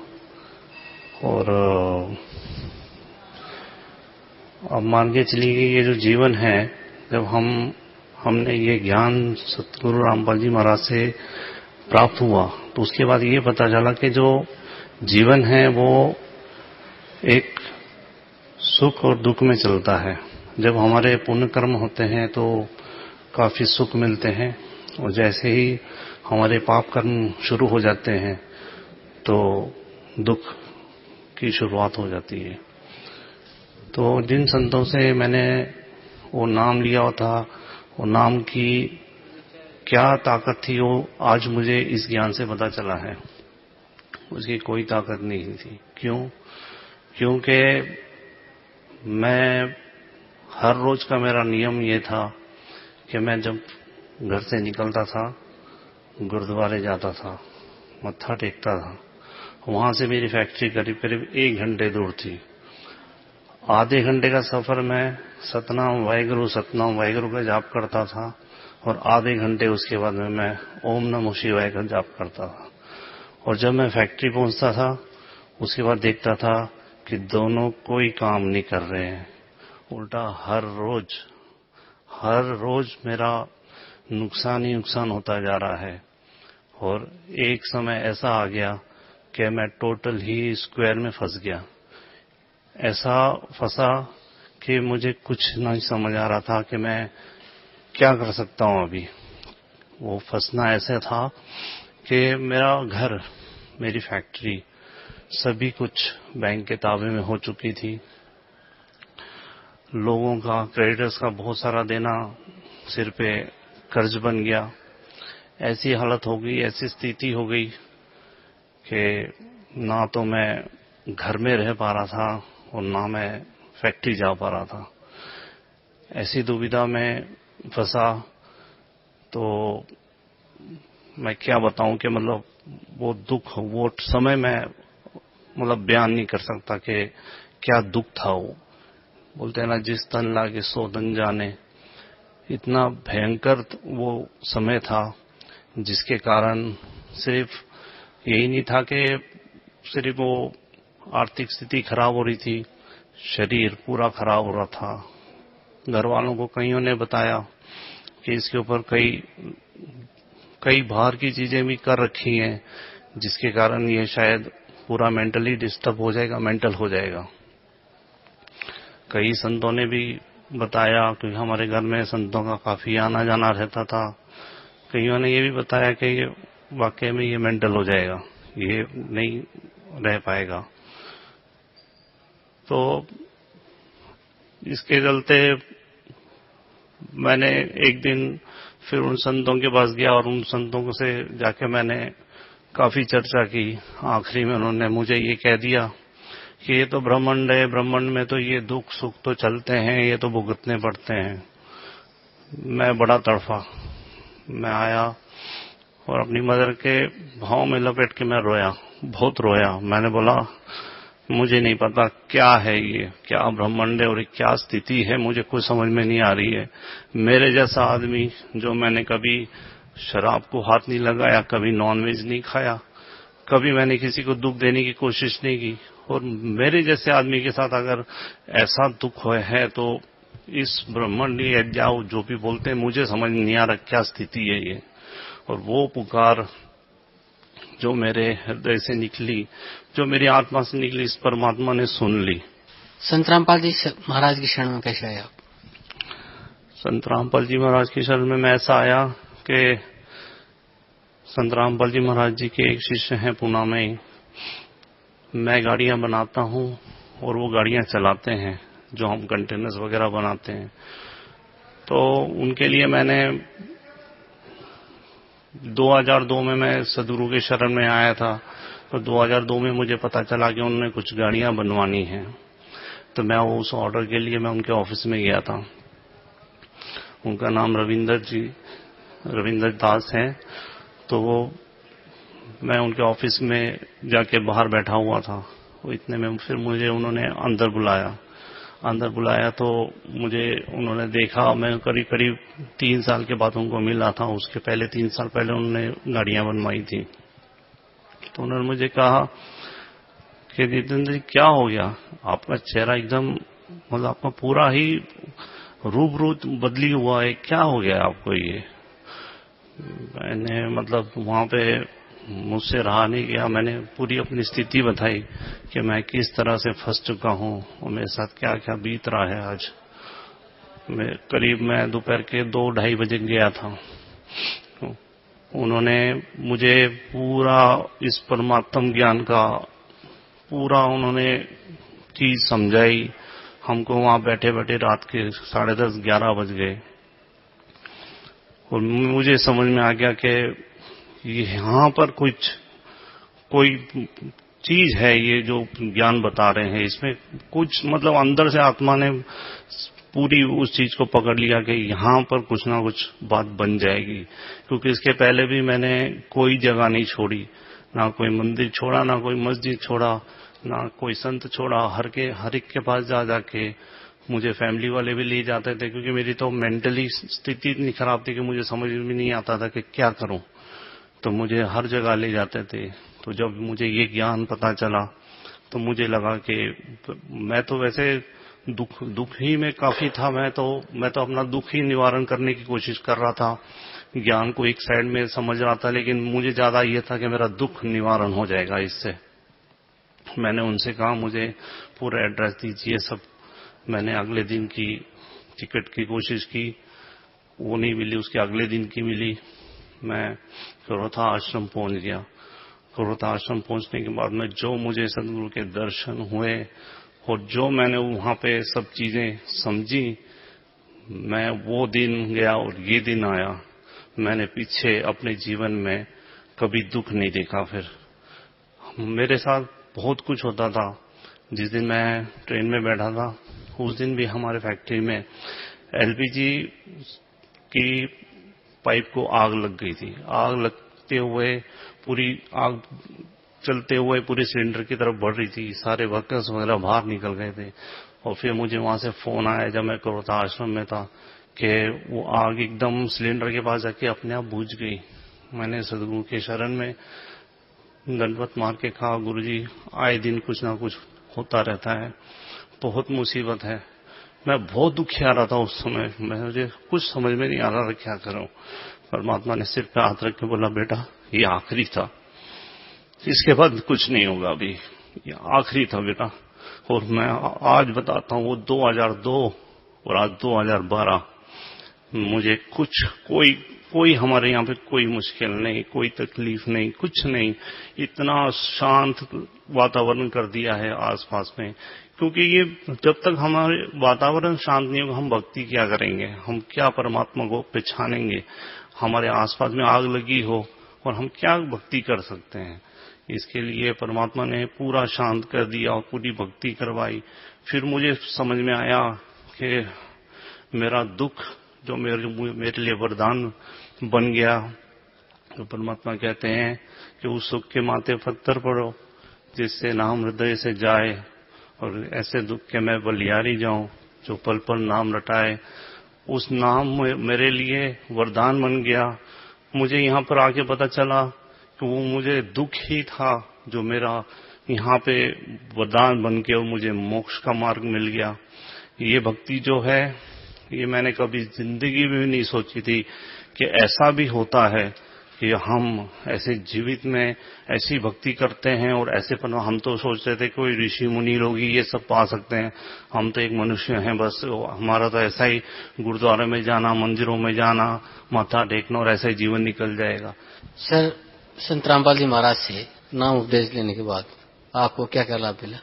और अब मान के चलिए कि ये जो जीवन है, जब हमने ये ज्ञान सतगुरु रामपाल जी महाराज से प्राप्त हुआ, तो उसके बाद ये पता चला कि जो जीवन है वो एक सुख और दुख में चलता है। जब हमारे पुण्य कर्म होते हैं तो काफी सुख मिलते हैं, और जैसे ही हमारे पाप कर्म शुरू हो जाते हैं तो दुख की शुरुआत हो जाती है। तो जिन संतों से मैंने वो नाम लिया था, वो नाम की क्या ताकत थी, वो आज मुझे इस ज्ञान से पता चला है। उसकी कोई ताकत नहीं थी। क्यों? क्योंकि मैं हर रोज का मेरा नियम ये था कि मैं जब घर से निकलता था, गुरुद्वारे जाता था, मत्था टेकता था। वहां से मेरी फैक्ट्री करीब करीब 1 घंटे दूर थी। आधे घंटे का सफर मैं सतनाम वाहिगुरु का जाप करता था, और आधे घंटे उसके बाद में मैं ओम नमो शिवाय का जाप करता था। और जब मैं फैक्ट्री पहुंचता था, उसके बाद देखता था कि दोनों कोई काम नहीं कर रहे हैं। उल्टा हर रोज मेरा नुकसान ही नुकसान होता जा रहा है। और एक समय ऐसा आ गया कि मैं टोटल ही स्क्वायर में फंस गया। ऐसा फंसा कि मुझे कुछ नहीं समझ आ रहा था कि मैं क्या कर सकता हूं अभी। वो फंसना ऐसे था कि मेरा घर, मेरी फैक्ट्री, सभी कुछ बैंक के ताबे में हो चुकी थी। लोगों का, क्रेडिटर्स का बहुत सारा देना सिर पे कर्ज बन गया। ऐसी हालत हो गई, ऐसी स्थिति हो गई कि ना तो मैं घर में रह पा रहा था और ना मैं फैक्ट्री जा पा रहा था। ऐसी दुविधा में फंसा। तो मैं क्या बताऊं कि मतलब वो दुख, वो समय मैं मतलब बयान नहीं कर सकता कि क्या दुख था वो। बोलते हैं ना, जिस तन लागे सो तन जाने। इतना भयंकर वो समय था, जिसके कारण सिर्फ यही नहीं था कि सिर्फ वो आर्थिक स्थिति खराब हो रही थी, शरीर पूरा खराब हो रहा था। घर वालों को कईयों ने बताया कि इसके ऊपर कई बाहर की चीजें भी कर रखी हैं, जिसके कारण ये शायद पूरा मेंटली डिस्टर्ब हो जाएगा, मेंटल हो जाएगा। कई संतों ने भी बताया, क्योंकि हमारे घर में संतों का काफी आना जाना रहता था। कईयों ने ये भी बताया कि ये वाकई में ये मेंटल हो जाएगा, ये नहीं रह पाएगा। तो इसके चलते मैंने एक दिन फिर उन संतों के पास गया और उन संतों से जाके मैंने काफी चर्चा की। आखिरी में उन्होंने मुझे ये कह दिया कि ये तो ब्रह्मांड है, ब्रह्मांड में तो ये दुख सुख तो चलते हैं, ये तो भुगतने पड़ते हैं। मैं बड़ा तड़फा। मैं आया और अपनी मदर के भाव में लपेट के मैं रोया, बहुत रोया। मैंने बोला, मुझे नहीं पता क्या है ये, क्या ब्रह्मांड है और क्या स्थिति है, मुझे कुछ समझ में नहीं आ रही है। मेरे जैसा आदमी, जो मैंने कभी शराब को हाथ नहीं लगाया, कभी नॉनवेज नहीं खाया, कभी मैंने किसी को दुख देने की कोशिश नहीं की, और मेरे जैसे आदमी के साथ अगर ऐसा दुख है तो इस ब्रह्मांड या जो भी बोलते हैं, मुझे समझ नहीं आ रहा क्या स्थिति है ये। और वो पुकार जो मेरे हृदय से निकली, जो मेरी आत्मा से निकली, इस परमात्मा ने सुन ली। संत रामपाल जी महाराज की शरण में कैसे आए आप? संत रामपाल जी महाराज की शरण में मैं ऐसा आया कि संत रामपाल जी महाराज जी के एक शिष्य हैं पूना में, मैं गाड़ियां बनाता हूं और वो गाड़ियां चलाते हैं, जो हम कंटेनर्स वगैरह बनाते हैं। तो उनके लिए मैंने 2002 में मैं सदगुरु के शरण में आया था। तो 2002 में मुझे पता चला कि उन्होंने कुछ गाड़ियां बनवानी हैं। तो मैं उस ऑर्डर के लिए मैं उनके ऑफिस में गया था। उनका नाम रविंदर दास है। तो मैं उनके ऑफिस में जाके बाहर बैठा हुआ था। वो इतने में फिर मुझे उन्होंने अंदर बुलाया तो मुझे उन्होंने देखा। मैं करीब 3 साल के बाद उनको मिला था। उसके पहले 3 साल पहले उन्होंने गाड़ियां बनवाई थी। तो उन्होंने मुझे कहा कि जितेंद्र जी क्या हो गया, आपका चेहरा एकदम मतलब आपका पूरा ही रूप बदली हुआ है, क्या हो गया आपको ये। मैंने मतलब वहां पे मुझसे रहा नहीं गया। मैंने पूरी अपनी स्थिति बताई कि मैं किस तरह से फंस चुका हूं और मेरे साथ क्या क्या बीत रहा है। आज मैं दोपहर के 2-2:30 बजे गया था। तो उन्होंने मुझे पूरा इस परमात्म ज्ञान का पूरा उन्होंने चीज समझाई। हमको वहां बैठे बैठे रात के 10:30-11 बज गए और मुझे समझ में आ गया कि यहाँ पर कोई चीज है, ये जो ज्ञान बता रहे हैं इसमें कुछ मतलब अंदर से आत्मा ने पूरी उस चीज को पकड़ लिया कि यहाँ पर कुछ ना कुछ बात बन जाएगी। क्योंकि इसके पहले भी मैंने कोई जगह नहीं छोड़ी, ना कोई मंदिर छोड़ा, ना कोई मस्जिद छोड़ा, ना कोई संत छोड़ा। हर एक के पास जाके मुझे फैमिली वाले भी ले जाते थे, क्योंकि मेरी तो मेंटली स्थिति इतनी खराब थी कि मुझे समझ में नहीं आता था कि क्या करूं। तो मुझे हर जगह ले जाते थे। तो जब मुझे ये ज्ञान पता चला तो मुझे लगा कि मैं तो वैसे दुख ही में काफी था। मैं तो अपना दुख ही निवारण करने की कोशिश कर रहा था, ज्ञान को एक साइड में समझ रहा था, लेकिन मुझे ज्यादा ये था कि मेरा दुख निवारण हो जाएगा इससे। मैंने उनसे कहा मुझे पूरा एड्रेस दीजिए सब। मैंने अगले दिन की टिकट की कोशिश की, वो नहीं मिली। उसके अगले दिन की मिली। मैं करोथा आश्रम पहुंच गया। करोथा आश्रम पहुंचने के बाद में जो मुझे सदगुरु के दर्शन हुए और जो मैंने वहां पे सब चीजें समझी, मैं वो दिन गया और ये दिन आया। मैंने पीछे अपने जीवन में कभी दुख नहीं देखा। फिर मेरे साथ बहुत कुछ होता था। जिस दिन मैं ट्रेन में बैठा था उस दिन भी हमारे फैक्ट्री में एलपीजी की पाइप को आग लग गई थी। आग लगते हुए पूरी आग चलते हुए पूरे सिलेंडर की तरफ बढ़ रही थी। सारे वर्कर्स वगैरह बाहर निकल गए थे। और फिर मुझे वहां से फोन आया जब मैं करोथा आश्रम में था कि वो आग एकदम सिलेंडर के पास जाके अपने आप बुझ गई। मैंने सदगुरु के शरण में दंडवत मार के कहा, गुरुजी आए दिन कुछ ना कुछ होता रहता है, बहुत मुसीबत है। मैं बहुत दुखिया रहा था उस समय। मुझे कुछ समझ में नहीं आ रहा था क्या करूं। परमात्मा ने सिर पे हाथ रख के बोला, बेटा ये आखिरी था, इसके बाद कुछ नहीं होगा, अभी ये आखिरी था बेटा। और मैं आज बताता हूं, वो 2002 और आज 2012 मुझे कोई हमारे यहाँ पे कोई मुश्किल नहीं, कोई तकलीफ नहीं, कुछ नहीं। इतना शांत वातावरण कर दिया है आसपास में। क्योंकि ये जब तक हमारे वातावरण शांत नहीं होगा हम भक्ति क्या करेंगे, हम क्या परमात्मा को पहचानेंगे। हमारे आसपास में आग लगी हो और हम क्या भक्ति कर सकते हैं। इसके लिए परमात्मा ने पूरा शांत कर दिया और पूरी भक्ति करवाई। फिर मुझे समझ में आया कि मेरा दुख जो मेरे लिए वरदान बन गया। तो परमात्मा कहते हैं कि उस सुख के माथे पत्थर पड़ो जिससे नाम हृदय से जाए, और ऐसे दुख के मैं बलियारी जाऊं जो पल पल नाम रटाए। उस नाम मेरे लिए वरदान बन गया। मुझे यहाँ पर आके पता चला कि वो मुझे दुख ही था जो मेरा यहाँ पे वरदान बन के और मुझे मोक्ष का मार्ग मिल गया। ये भक्ति जो है ये मैंने कभी जिंदगी में भी नहीं सोची थी कि ऐसा भी होता है कि हम ऐसे जीवित में ऐसी भक्ति करते हैं और ऐसे हम तो सोचते थे कोई ऋषि मुनि लोग ही ये सब पा सकते हैं, हम तो एक मनुष्य हैं बस। हमारा तो ऐसा ही गुरुद्वारे में जाना, मंदिरों में जाना, माथा टेकना और ऐसा ही जीवन निकल जाएगा। सर, संत रामपाल जी महाराज से नाम उपदेश लेने के बाद आपको क्या क्या लाभ मिला?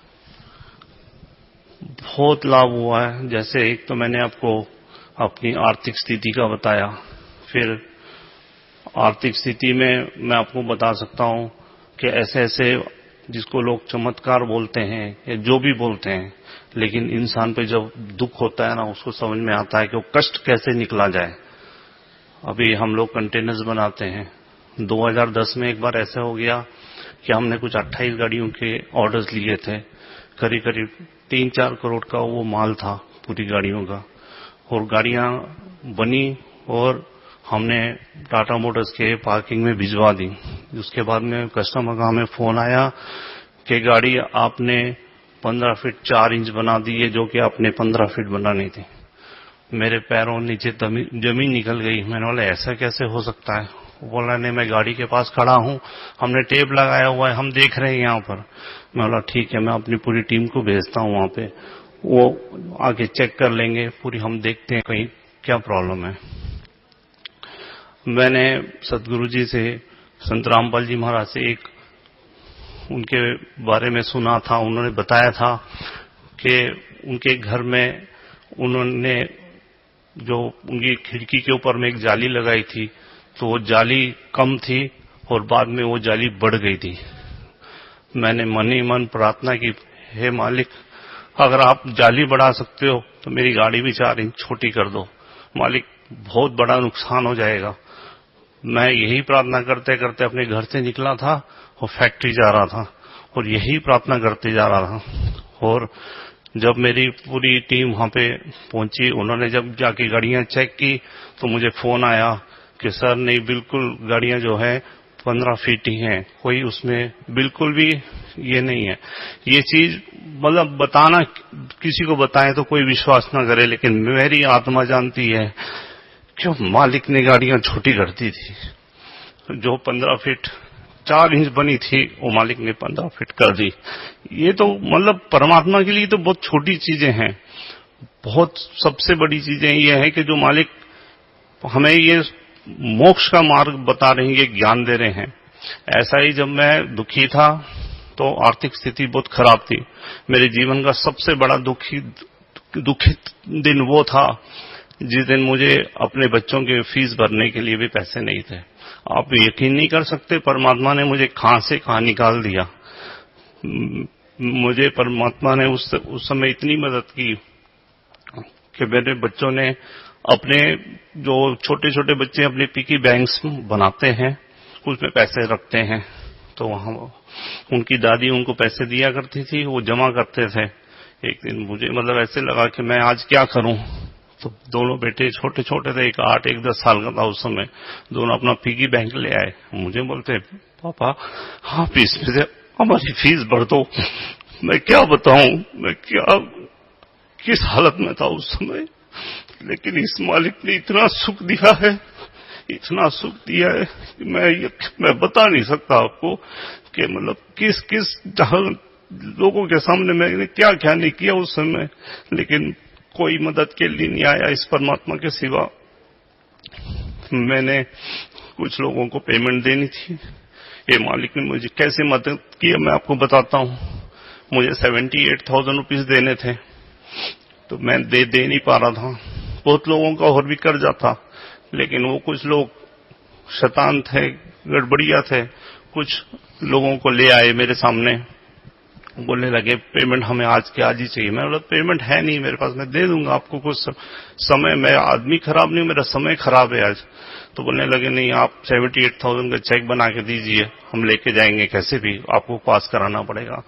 बहुत लाभ हुआ है। जैसे एक तो मैंने आपको अपनी आर्थिक स्थिति का बताया, फिर आर्थिक स्थिति में मैं आपको बता सकता हूं कि ऐसे ऐसे जिसको लोग चमत्कार बोलते हैं या जो भी बोलते हैं, लेकिन इंसान पे जब दुख होता है ना, उसको समझ में आता है कि वो कष्ट कैसे निकला जाए। अभी हम लोग कंटेनर्स बनाते हैं। 2010 में एक बार ऐसा हो गया कि हमने कुछ 28 गाड़ियों के ऑर्डर्स लिए थे। करीब करीब 3-4 करोड़ का वो माल था पूरी गाड़ियों का, और गाड़ियां बनी और हमने टाटा मोटर्स के पार्किंग में भिजवा दी। उसके बाद में कस्टमर का हमें फोन आया कि गाड़ी आपने 15 फीट 4 इंच बना दी है, जो कि आपने 15 फीट बनानी थी। मेरे पैरों नीचे जमीन निकल गई। मैंने बोला ऐसा कैसे हो सकता है? बोला नहीं, मैं गाड़ी के पास खड़ा हूं, हमने टेप लगाया हुआ है, हम देख रहे हैं यहाँ पर। मैं बोला ठीक है, मैं अपनी पूरी टीम को भेजता हूं वहां पे, वो आके चेक कर लेंगे पूरी, हम देखते हैं कहीं क्या प्रॉब्लम है। मैंने सदगुरु जी से, संत रामपाल जी महाराज से एक उनके बारे में सुना था। उन्होंने बताया था कि उनके घर में उन्होंने जो उनकी खिड़की के ऊपर में एक जाली लगाई थी, तो वो जाली कम थी और बाद में वो जाली बढ़ गई थी। मैंने मन ही मन प्रार्थना की, हे मालिक, अगर आप जाली बढ़ा सकते हो तो मेरी गाड़ी भी 4 इंच छोटी कर दो मालिक, बहुत बड़ा नुकसान हो जाएगा। मैं यही प्रार्थना करते करते अपने घर से निकला था और फैक्ट्री जा रहा था, और यही प्रार्थना करते जा रहा था। और जब मेरी पूरी टीम वहां पे पहुंची, उन्होंने जब जाके गाड़ियां चेक की तो मुझे फोन आया कि सर नहीं, बिल्कुल गाड़ियां जो है 15 फीट ही हैं, कोई उसमें बिल्कुल भी ये नहीं है। ये चीज मतलब बताना, किसी को बताएं तो कोई विश्वास ना करे, लेकिन मेरी आत्मा जानती है कि मालिक ने गाड़ियां छोटी कर दी थी। जो 15 फीट 4 इंच बनी थी, वो मालिक ने 15 फीट कर दी। ये तो मतलब परमात्मा के लिए तो बहुत छोटी चीजें हैं। बहुत सबसे बड़ी चीजें ये है कि जो मालिक हमें ये मोक्ष का मार्ग बता रहे हैं, ये ज्ञान दे रहे हैं। ऐसा ही जब मैं दुखी था तो आर्थिक स्थिति बहुत खराब थी। मेरे जीवन का सबसे बड़ा दुखित दिन वो था जिस दिन मुझे अपने बच्चों के फीस भरने के लिए भी पैसे नहीं थे। आप यकीन नहीं कर सकते, परमात्मा ने मुझे कहां से कहां निकाल दिया। मुझे परमात्मा ने उस समय इतनी मदद की कि मेरे बच्चों ने अपने, जो छोटे छोटे बच्चे अपने पिकी बैंक्स बनाते हैं, उसमें पैसे रखते हैं, तो वहां उनकी दादी उनको पैसे दिया करती थी, वो जमा करते थे। एक दिन मुझे मतलब ऐसे लगा कि मैं आज क्या करूं, तो दोनों बेटे छोटे छोटे थे, एक 8 एक 10 साल का था उस समय, दोनों अपना पिगी बैंक ले आए। मुझे बोलते पापा आप इसमें से हमारी फीस भर दो। मैं क्या बताऊं, मैं क्या किस हालत में था उस समय, लेकिन इस मालिक ने इतना सुख दिया है, इतना सुख दिया है कि मैं बता नहीं सकता आपको कि मतलब किस किस लोगों के सामने मैंने क्या क्या नहीं किया उस समय, लेकिन कोई मदद के लिए नहीं आया इस परमात्मा के सिवा। मैंने कुछ लोगों को पेमेंट देनी थी, ये मालिक ने मुझे कैसे मदद की मैं आपको बताता हूँ। मुझे 78,000 रुपीज देने थे, तो मैं दे नहीं पा रहा था। बहुत लोगों का और भी कर्जा था, लेकिन वो कुछ लोग शैतान थे, गड़बड़िया थे, कुछ लोगों को ले आए मेरे सामने, बोलने लगे पेमेंट हमें आज के आज ही चाहिए। मैं बोला पेमेंट है नहीं मेरे पास, मैं दे दूंगा आपको कुछ समय, मैं आदमी खराब नहीं, मेरा समय खराब है आज। तो बोलने लगे नहीं, आप 78,000 का चेक बना के दीजिए, हम लेके जाएंगे, कैसे भी आपको पास कराना पड़ेगा।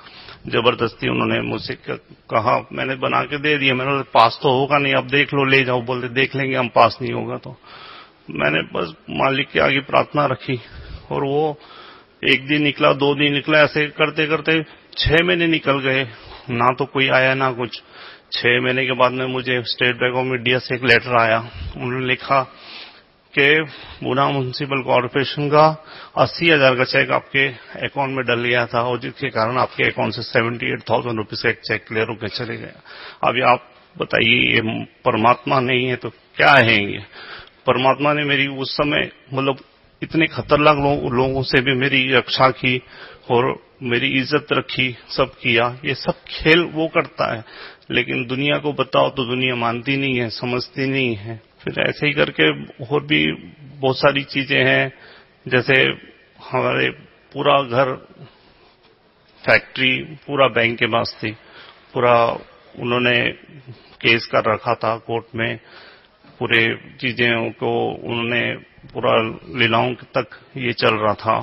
जबरदस्ती उन्होंने मुझसे कहा, मैंने बना के दे दिया। मैंने बोला पास तो होगा नहीं, आप देख लो, ले जाओ। बोलते देख लेंगे हम, पास नहीं होगा। तो मैंने बस मालिक के आगे प्रार्थना रखी, और वो 1 दिन निकला, 2 दिन निकला, ऐसे करते करते 6 महीने निकल गए, ना तो कोई आया ना कुछ। 6 महीने के बाद में मुझे स्टेट बैंक ऑफ इंडिया से एक लेटर आया। उन्होंने लिखा कि गुना म्युनिसिपल कॉर्पोरेशन का 80,000 का चेक आपके अकाउंट में डल गया था, और जिसके कारण आपके अकाउंट से 78,000 रुपीज का एक चेक क्लियर होकर चले गया। अभी आप बताइए, ये परमात्मा नहीं है तो क्या है ये? परमात्मा ने मेरी उस समय मतलब इतने खतरनाक लोगों से भी मेरी रक्षा की और मेरी इज्जत रखी, सब किया। ये सब खेल वो करता है, लेकिन दुनिया को बताओ तो दुनिया मानती नहीं है, समझती नहीं है। फिर ऐसे ही करके और भी बहुत सारी चीजें हैं, जैसे हमारे पूरा घर, फैक्ट्री पूरा बैंक के पास थी, पूरा उन्होंने केस कर रखा था कोर्ट में, पूरे चीजें को उन्होंने पूरा लीलाओं तक ये चल रहा था।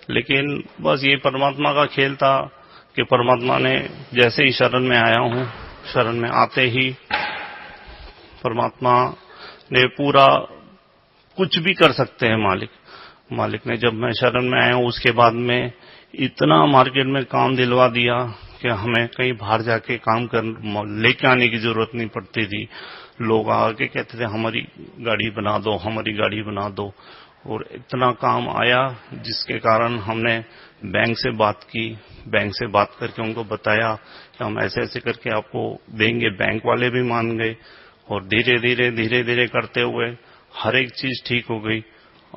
लेकिन बस ये परमात्मा का खेल था कि परमात्मा ने जैसे ही शरण में आया हूं, शरण में आते ही परमात्मा ने पूरा कुछ भी कर सकते हैं मालिक ने। जब मैं शरण में आया हूं उसके बाद में इतना मार्केट में काम दिलवा दिया कि हमें कहीं बाहर जाके काम कर लेके आने की जरूरत नहीं पड़ती थी। लोग आके कहते थे हमारी गाड़ी बना दो, हमारी गाड़ी बना दो, और इतना काम आया जिसके कारण हमने बैंक से बात की। बैंक से बात करके उनको बताया कि हम ऐसे ऐसे करके आपको देंगे। बैंक वाले भी मान गए और धीरे धीरे करते हुए हर एक चीज ठीक हो गई।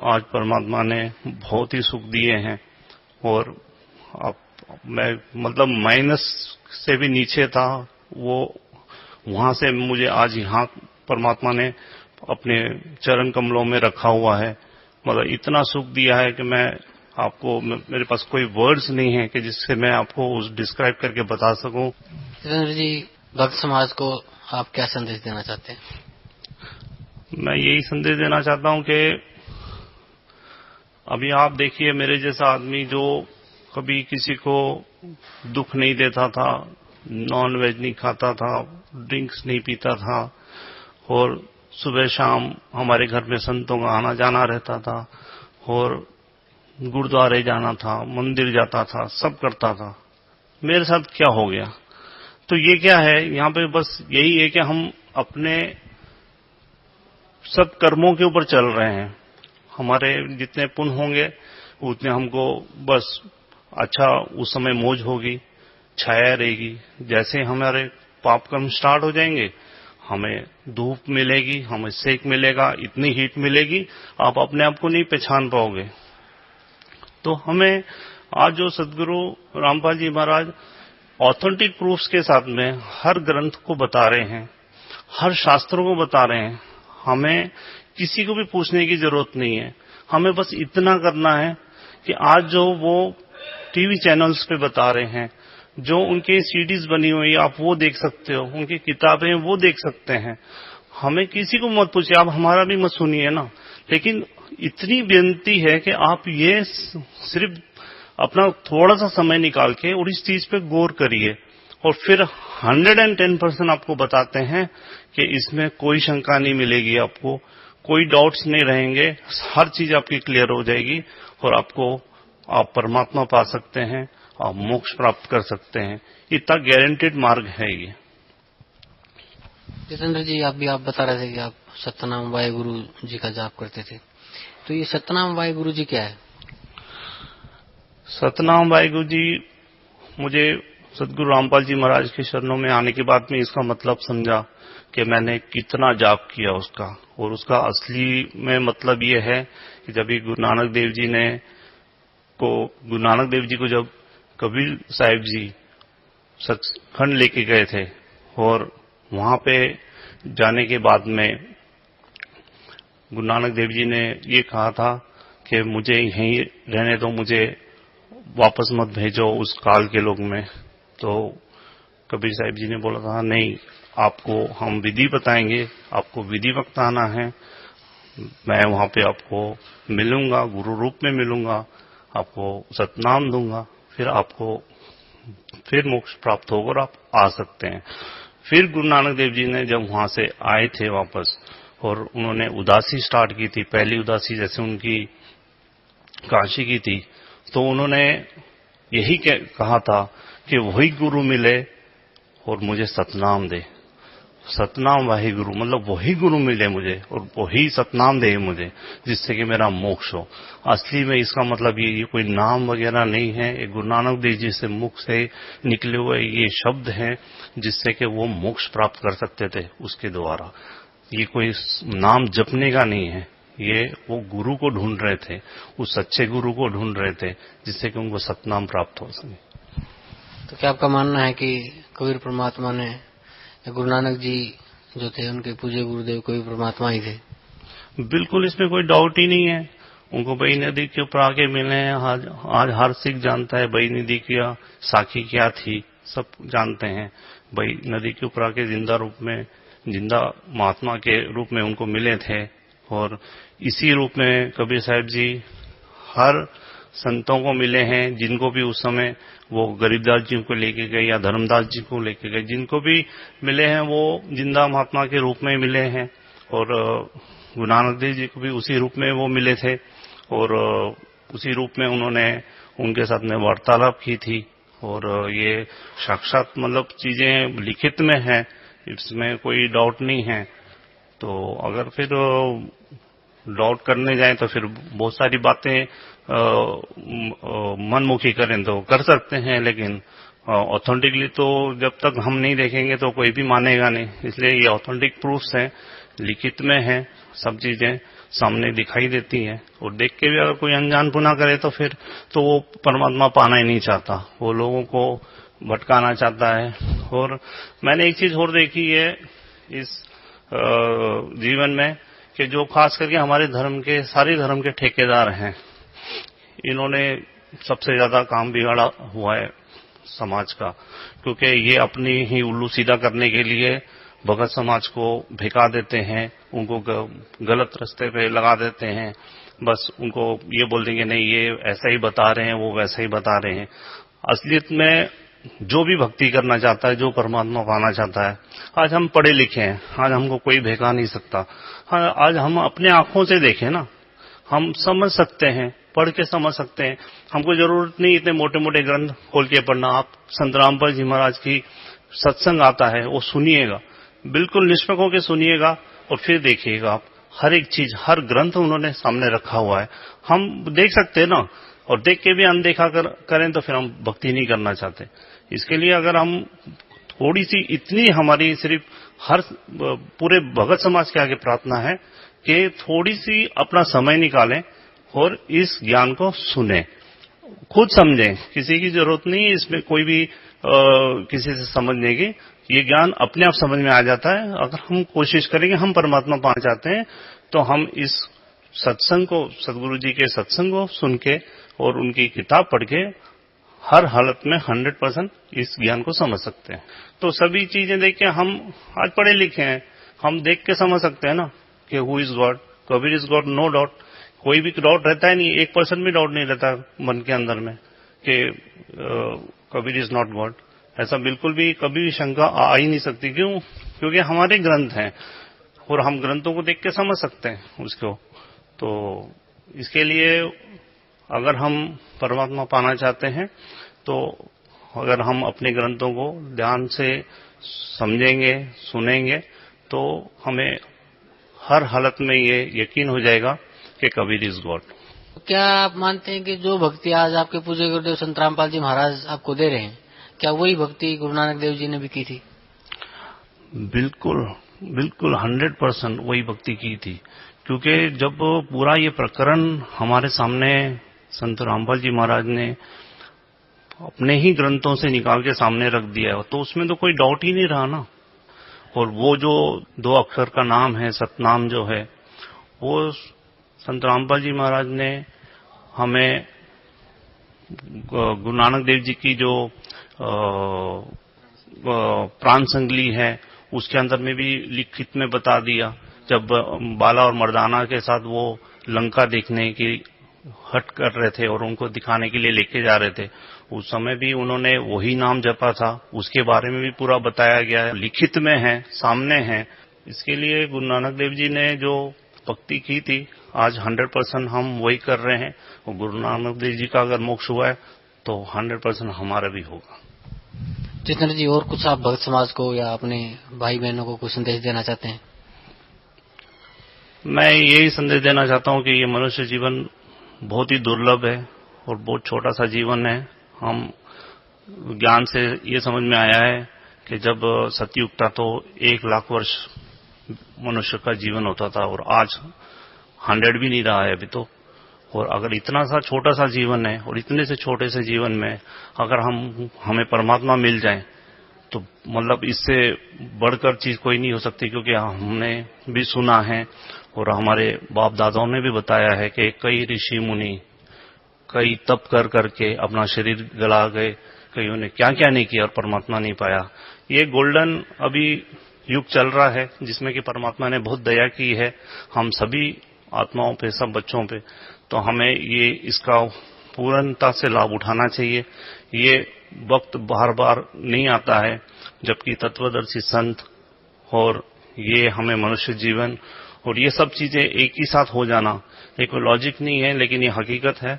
आज परमात्मा ने बहुत ही सुख दिए हैं और अब मैं मतलब माइनस से भी नीचे था, वो वहां से मुझे आज यहाँ परमात्मा ने अपने चरण कमलों में रखा हुआ है। मतलब इतना सुख दिया है कि मैं आपको, मेरे पास कोई वर्ड्स नहीं है कि जिससे मैं आपको उस डिस्क्राइब करके बता सकूं। जितेंद्र जी, भक्त समाज को आप क्या संदेश देना चाहते हैं? मैं यही संदेश देना चाहता हूं कि अभी आप देखिए, मेरे जैसा आदमी जो कभी किसी को दुख नहीं देता था, नॉन वेज नहीं खाता था, ड्रिंक्स नहीं पीता था, और सुबह शाम हमारे घर में संतों का आना जाना रहता था, और गुरुद्वारे जाना था, मंदिर जाता था, सब करता था। मेरे साथ क्या हो गया? तो ये क्या है, यहाँ पे बस यही है कि हम अपने सत्कर्मों के ऊपर चल रहे हैं। हमारे जितने पुण्य होंगे उतने हमको बस अच्छा उस समय मौज होगी, छाया रहेगी। जैसे हमारे पाप कर्म स्टार्ट हो जाएंगे, हमें धूप मिलेगी, हमें सेक मिलेगा, इतनी हीट मिलेगी आप अपने आप को नहीं पहचान पाओगे। तो हमें आज जो सदगुरु रामपाल जी महाराज ऑथेंटिक प्रूफ्स के साथ में हर ग्रंथ को बता रहे हैं, हर शास्त्रों को बता रहे हैं, हमें किसी को भी पूछने की जरूरत नहीं है। हमें बस इतना करना है कि आज जो वो टीवी चैनल्स पे बता रहे हैं, जो उनके सीडीज बनी हुई आप वो देख सकते हो, उनकी किताबें वो देख सकते हैं। हमें किसी को मत पूछिए, आप हमारा भी मत सुनिए ना, लेकिन इतनी बेनती है कि आप ये सिर्फ अपना थोड़ा सा समय निकाल के और इस चीज पे गौर करिए, और फिर 110% आपको बताते हैं कि इसमें कोई शंका नहीं मिलेगी, आपको कोई डाउट्स नहीं रहेंगे, हर चीज आपकी क्लियर हो जाएगी और आप परमात्मा पा सकते हैं, आप मोक्ष प्राप्त कर सकते हैं। इतना गारंटेड मार्ग है ये। जितेंद्र जी, आप बता रहे थे कि आप सतनाम वाहेगुरु जी का जाप करते थे, तो ये सतनाम वाहेगुरु जी क्या है? सतनाम वाहेगुरु जी, मुझे सदगुरु रामपाल जी महाराज के शरणों में आने के बाद में इसका मतलब समझा कि मैंने कितना जाप किया उसका। और उसका असली में मतलब ये है कि जब गुरु नानक देव जी को जब कबीर साहिब जी सचखंड लेके गए थे, और वहां पे जाने के बाद में गुरु नानक देव जी ने ये कहा था कि मुझे यहीं रहने दो, मुझे वापस मत भेजो उस काल के लोग में। तो कबीर साहिब जी ने बोला था, नहीं, आपको हम विधि बताएंगे, आपको विधि वक्त आना है, मैं वहां पे आपको मिलूंगा, गुरु रूप में मिलूंगा, आपको सतनाम दूंगा, फिर मोक्ष प्राप्त होगा और आप आ सकते हैं। फिर गुरु नानक देव जी ने जब वहां से आए थे वापस, और उन्होंने उदासी स्टार्ट की थी, पहली उदासी जैसे उनकी काशी की थी, तो उन्होंने यही कहा था कि वही गुरु मिले और मुझे सतनाम दे। सतनाम वाहे गुरु मतलब वही गुरु मिले मुझे और वही सतनाम दे मुझे, जिससे कि मेरा मोक्ष हो। असली में इसका मतलब ये कोई नाम वगैरह नहीं है, ये गुरु नानक देव जी से मुख से निकले हुए ये शब्द हैं जिससे कि वो मोक्ष प्राप्त कर सकते थे उसके द्वारा। ये कोई नाम जपने का नहीं है, ये वो गुरु को ढूंढ रहे थे, उस सच्चे गुरु को ढूंढ रहे थे जिससे कि उनको सतनाम प्राप्त हो सके। तो क्या आपका मानना है कि कबीर परमात्मा ने, गुरु नानक जी जो थे उनके पूज्य गुरुदेव कबीर परमात्मा ही थे? बिल्कुल, इसमें कोई डाउट ही नहीं है। उनको बई नदी के ऊपर आके मिले हैं। आज हर सिख जानता है बई नदी की साखी क्या थी, सब जानते हैं। बई नदी के ऊपर आके जिंदा रूप में, जिंदा महात्मा के रूप में उनको मिले थे। और इसी रूप में कबीर साहब जी हर संतों को मिले हैं, जिनको भी उस समय वो गरीबदास जी को लेके गए या धर्मदास जी को लेके गए, जिनको भी मिले हैं वो जिंदा महात्मा के रूप में मिले हैं। और गुरु नानक देव जी को भी उसी रूप में वो मिले थे और उसी रूप में उन्होंने उनके साथ में वार्तालाप की थी। और ये साक्षात मतलब चीजें लिखित में है, इसमें कोई डाउट नहीं है। तो अगर फिर डाउट करने जाए तो फिर बहुत सारी बातें मनमुखी करें तो कर सकते हैं, लेकिन ऑथेंटिकली तो जब तक हम नहीं देखेंगे तो कोई भी मानेगा नहीं। इसलिए ये ऑथेंटिक प्रूफ्स हैं, लिखित में है, सब चीजें सामने दिखाई देती हैं। और देख के भी अगर कोई अनजान पुना करे तो फिर तो वो परमात्मा पाना ही नहीं चाहता, वो लोगों को भटकाना चाहता है। और मैंने एक चीज और देखी है इस जीवन में कि जो खास करके हमारे धर्म के, सारे धर्म के ठेकेदार हैं, इन्होंने सबसे ज्यादा काम बिगाड़ा हुआ है समाज का। क्योंकि ये अपनी ही उल्लू सीधा करने के लिए भगत समाज को भिका देते हैं, उनको गलत रास्ते पे लगा देते हैं। बस उनको ये बोल देंगे नहीं ये ऐसा ही बता रहे हैं, वो वैसा ही बता रहे हैं। असलियत में जो भी भक्ति करना चाहता है, जो परमात्मा पाना चाहता है, आज हम पढ़े लिखे हैं, आज हमको कोई भेका नहीं सकता। हाँ, आज हम अपने आंखों से देखें ना, हम समझ सकते हैं, पढ़ के समझ सकते हैं। हमको जरूरत नहीं इतने मोटे मोटे ग्रंथ खोल के पढ़ना। आप संत रामपाल जी महाराज की सत्संग आता है, वो सुनिएगा, बिल्कुल निष्पक्ष होकर सुनिएगा और फिर देखिएगा आप, हर एक चीज, हर ग्रंथ उन्होंने सामने रखा हुआ है। हम देख सकते हैं ना, और देख के भी अनदेखा करें तो फिर हम भक्ति नहीं करना चाहते। इसके लिए अगर हम थोड़ी सी, इतनी हमारी सिर्फ हर पूरे भगत समाज के आगे प्रार्थना है कि थोड़ी सी अपना समय निकालें और इस ज्ञान को सुने, खुद समझें। किसी की जरूरत नहीं है इसमें कोई भी किसी से समझने की, ये ज्ञान अपने आप समझ में आ जाता है। अगर हम कोशिश करेंगे, हम परमात्मा पाना चाहते हैं, तो हम इस सत्संग को, सदगुरु जी के सत्संग को सुन के और उनकी किताब पढ़ के हर हालत में 100% इस ज्ञान को समझ सकते हैं। तो सभी चीजें देख के, हम आज पढ़े लिखे हैं, हम देख के समझ सकते हैं ना कि who is God, Kabir is God, no doubt. कोई भी डाउट रहता है नहीं, 1% भी डाउट नहीं रहता मन के अंदर में कि कबीर इज नॉट गॉड। ऐसा बिल्कुल भी कभी भी शंका आ ही नहीं सकती। क्यों? क्योंकि हमारे ग्रंथ हैं और हम ग्रंथों को देख के समझ सकते हैं उसको। तो इसके लिए अगर हम परमात्मा पाना चाहते हैं तो अगर हम अपने ग्रंथों को ध्यान से समझेंगे, सुनेंगे, तो हमें हर हालत में ये यकीन हो जाएगा कि कबीर इज गॉड। क्या आप मानते हैं कि जो भक्ति आज आपके पूज्य गुरुदेव संत रामपाल जी महाराज आपको दे रहे हैं, क्या वही भक्ति गुरु नानक देव जी ने भी की थी? बिल्कुल बिल्कुल 100% वही भक्ति की थी। क्योंकि जब पूरा ये प्रकरण हमारे सामने संत रामपाल जी महाराज ने अपने ही ग्रंथों से निकाल के सामने रख दिया है, तो उसमें तो कोई डाउट ही नहीं रहा ना। और वो जो 2 अक्षर का नाम है, सतनाम जो है, वो संत रामपाल जी महाराज ने हमें गुरु नानक देव जी की जो प्राण संगली है उसके अंदर में भी लिखित में बता दिया। जब बाला और मर्दाना के साथ वो लंका देखने की हट कर रहे थे और उनको दिखाने के लिए लेके जा रहे थे, उस समय भी उन्होंने वही नाम जपा था। उसके बारे में भी पूरा बताया गया है, लिखित में है, सामने है। इसके लिए गुरु नानक देव जी ने जो भक्ति की थी, आज 100% हम वही कर रहे हैं। और गुरु नानक देव जी का अगर मोक्ष हुआ है तो 100% हमारा भी होगा। जितेंद्र जी, और कुछ आप भक्त समाज को या अपने भाई बहनों को कुछ संदेश देना चाहते हैं? मैं यही संदेश देना चाहता हूं कि ये मनुष्य जीवन बहुत ही दुर्लभ है और बहुत छोटा सा जीवन है। हम ज्ञान से ये समझ में आया है कि जब सतयुग था तो 1 लाख वर्ष मनुष्य का जीवन होता था, और आज 100 भी नहीं रहा है अभी तो। और अगर इतना सा छोटा सा जीवन है और इतने से छोटे से जीवन में अगर हमें परमात्मा मिल जाए तो मतलब इससे बढ़कर चीज कोई नहीं हो सकती, क्योंकि हमने भी सुना है और हमारे बाप दादाओं ने भी बताया है कि कई ऋषि मुनि कई तप कर करके अपना शरीर गला गए, कईयों ने क्या क्या नहीं किया और परमात्मा नहीं पाया। ये गोल्डन अभी युग चल रहा है जिसमें कि परमात्मा ने बहुत दया की है हम सभी आत्माओं पे, सब बच्चों पे। तो हमें ये इसका पूर्णता से लाभ उठाना चाहिए। ये वक्त बार बार नहीं आता है जबकि तत्वदर्शी संत और ये हमें मनुष्य जीवन और ये सब चीजें एक ही साथ हो जाना, ये कोई लॉजिक नहीं है, लेकिन ये हकीकत है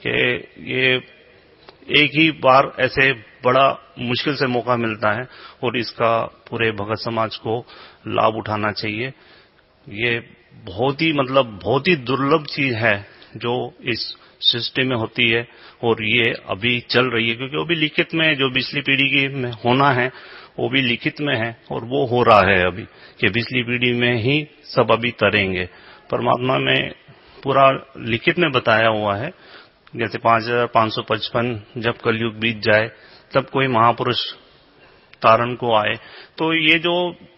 कि ये एक ही बार ऐसे बड़ा मुश्किल से मौका मिलता है और इसका पूरे भगत समाज को लाभ उठाना चाहिए। ये बहुत ही दुर्लभ चीज है जो इस सृष्टि में होती है और ये अभी चल रही है, क्योंकि वो भी लिखित में जो पिछली पीढ़ी की में होना है वो भी लिखित में है और वो हो रहा है अभी कि पिछली पीढ़ी में ही सब अभी तरेंगे। परमात्मा में पूरा लिखित में बताया हुआ है, जैसे 5555 जब कलयुग बीत जाए तब कोई महापुरुष तारण को आए। तो ये जो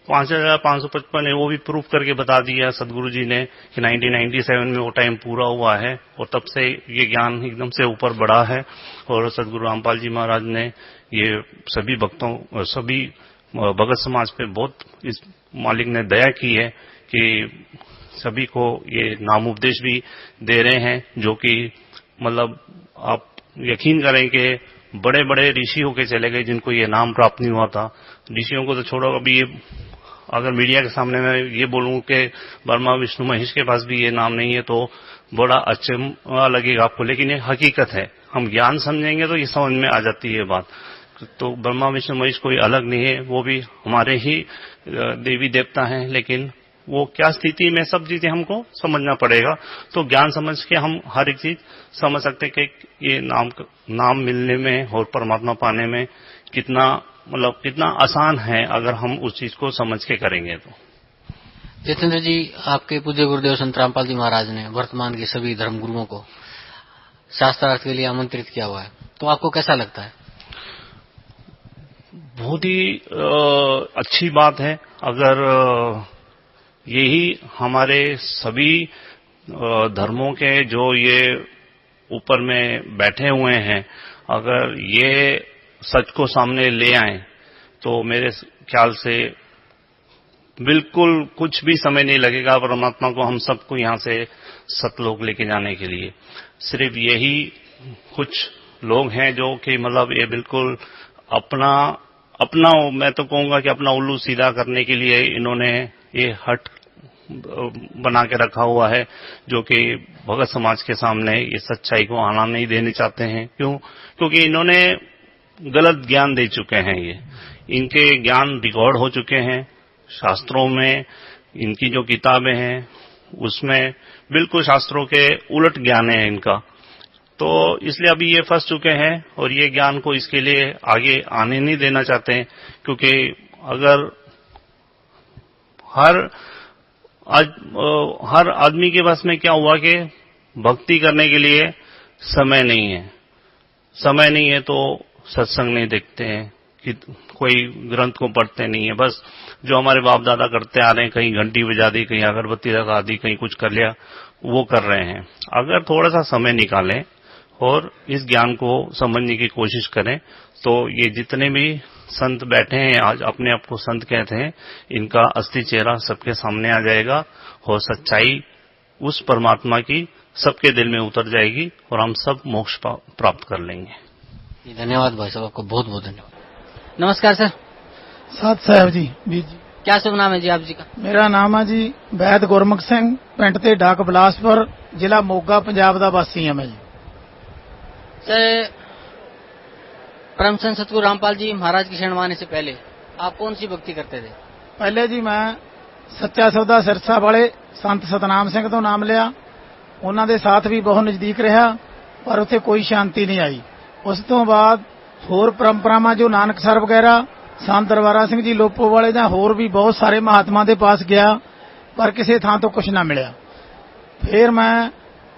5555 है वो भी प्रूफ करके बता दिया सदगुरु जी ने कि 1997 में वो टाइम पूरा हुआ है और तब से ये ज्ञान एकदम से ऊपर बढ़ा है। और सदगुरु रामपाल जी महाराज ने ये सभी भक्तों, सभी भगत समाज पे बहुत इस मालिक ने दया की है कि सभी को ये नाम उपदेश भी दे रहे हैं, जो कि मतलब आप यकीन करें कि बड़े बड़े ऋषि होके चले गए जिनको ये नाम प्राप्त नहीं हुआ था। ऋषियों को तो छोड़ो, अभी ये अगर मीडिया के सामने मैं ये बोलूं कि ब्रह्मा विष्णु महेश के पास भी ये नाम नहीं है तो बड़ा अच्छा लगेगा आपको, लेकिन ये हकीकत है। हम ज्ञान समझेंगे तो ये समझ में आ जाती है बात। तो ब्रह्मा विष्णु महेश कोई अलग नहीं है, वो भी हमारे ही देवी देवता हैं, लेकिन वो क्या स्थिति में सब चीजें हमको समझना पड़ेगा। तो ज्ञान समझ के हम हर एक चीज समझ सकते हैं कि ये नाम मिलने में और परमात्मा पाने में कितना आसान है अगर हम उस चीज को समझ के करेंगे। तो जितेंद्र जी, आपके पूज्य गुरुदेव संत रामपाल जी महाराज ने वर्तमान के सभी धर्म गुरुओं को शास्त्रार्थ के लिए आमंत्रित किया हुआ है, तो आपको कैसा लगता है? बहुत ही अच्छी बात है। अगर यही हमारे सभी धर्मों के जो ये ऊपर में बैठे हुए हैं, अगर ये सच को सामने ले आए तो मेरे ख्याल से बिल्कुल कुछ भी समय नहीं लगेगा परमात्मा को हम सबको यहाँ से सतलोक लेके जाने के लिए। सिर्फ यही कुछ लोग हैं जो कि मतलब ये बिल्कुल अपना मैं तो कहूंगा कि अपना उल्लू सीधा करने के लिए इन्होंने ये हट बना के रखा हुआ है, जो कि भगत समाज के सामने ये सच्चाई को आना नहीं देने चाहते हैं। क्योंकि इन्होंने गलत ज्ञान दे चुके हैं। ये इनके ज्ञान रिकॉर्ड हो चुके हैं शास्त्रों में, इनकी जो किताबें हैं उसमें बिल्कुल शास्त्रों के उलट ज्ञान है इनका। तो इसलिए अभी ये फंस चुके हैं और ये ज्ञान को इसके लिए आगे आने नहीं देना चाहते हैं, क्योंकि अगर हर आदमी के पास में क्या हुआ कि भक्ति करने के लिए समय नहीं है तो सत्संग नहीं देखते हैं, कि कोई ग्रंथ को पढ़ते नहीं है। बस जो हमारे बाप दादा करते आ रहे हैं, कहीं घंटी बजा दी, कहीं अगरबत्ती लगा दी, कहीं कुछ कर लिया, वो कर रहे हैं। अगर थोड़ा सा समय निकालें और इस ज्ञान को समझने की कोशिश करें तो ये जितने भी संत बैठे हैं आज अपने आप को संत कहते हैं, इनका असली चेहरा सबके सामने आ जाएगा और सच्चाई उस परमात्मा की सबके दिल में उतर जाएगी और हम सब मोक्ष प्राप्त कर लेंगे। धन्यवाद भाई साहब, आपको बहुत बहुत धन्यवाद। नमस्कार सर। साथ साहब जी, बीर जी। क्या शुभ नाम है जी आप जी का? मेरा नाम है जी वैद गुरमुख सिंह, पिंड ते डाक बिलासपुर, जिला मोगा, पंजाब का वासी है मैं जी। सर, परम संत सतगुरु रामपाल जी महाराज की शरण माने से पहले आप कौन सी भक्ति करते थे? पहले जी मैं सच्चा सौदा सिरसा वाले संत सतनाम सिंह तो नाम लिया, उन्हों के साथ भी बहुत नजदीक रहा पर उत्थे कोई शांति नहीं आई। उस तो बाद होर परंपरावां जो नानकसर वगैरह, संत दरबारा सिंह जी लोपो वाले या होर भी बहुत सारे महात्मा के पास गया पर किसी थां तो कुछ ना मिलिया। फिर मैं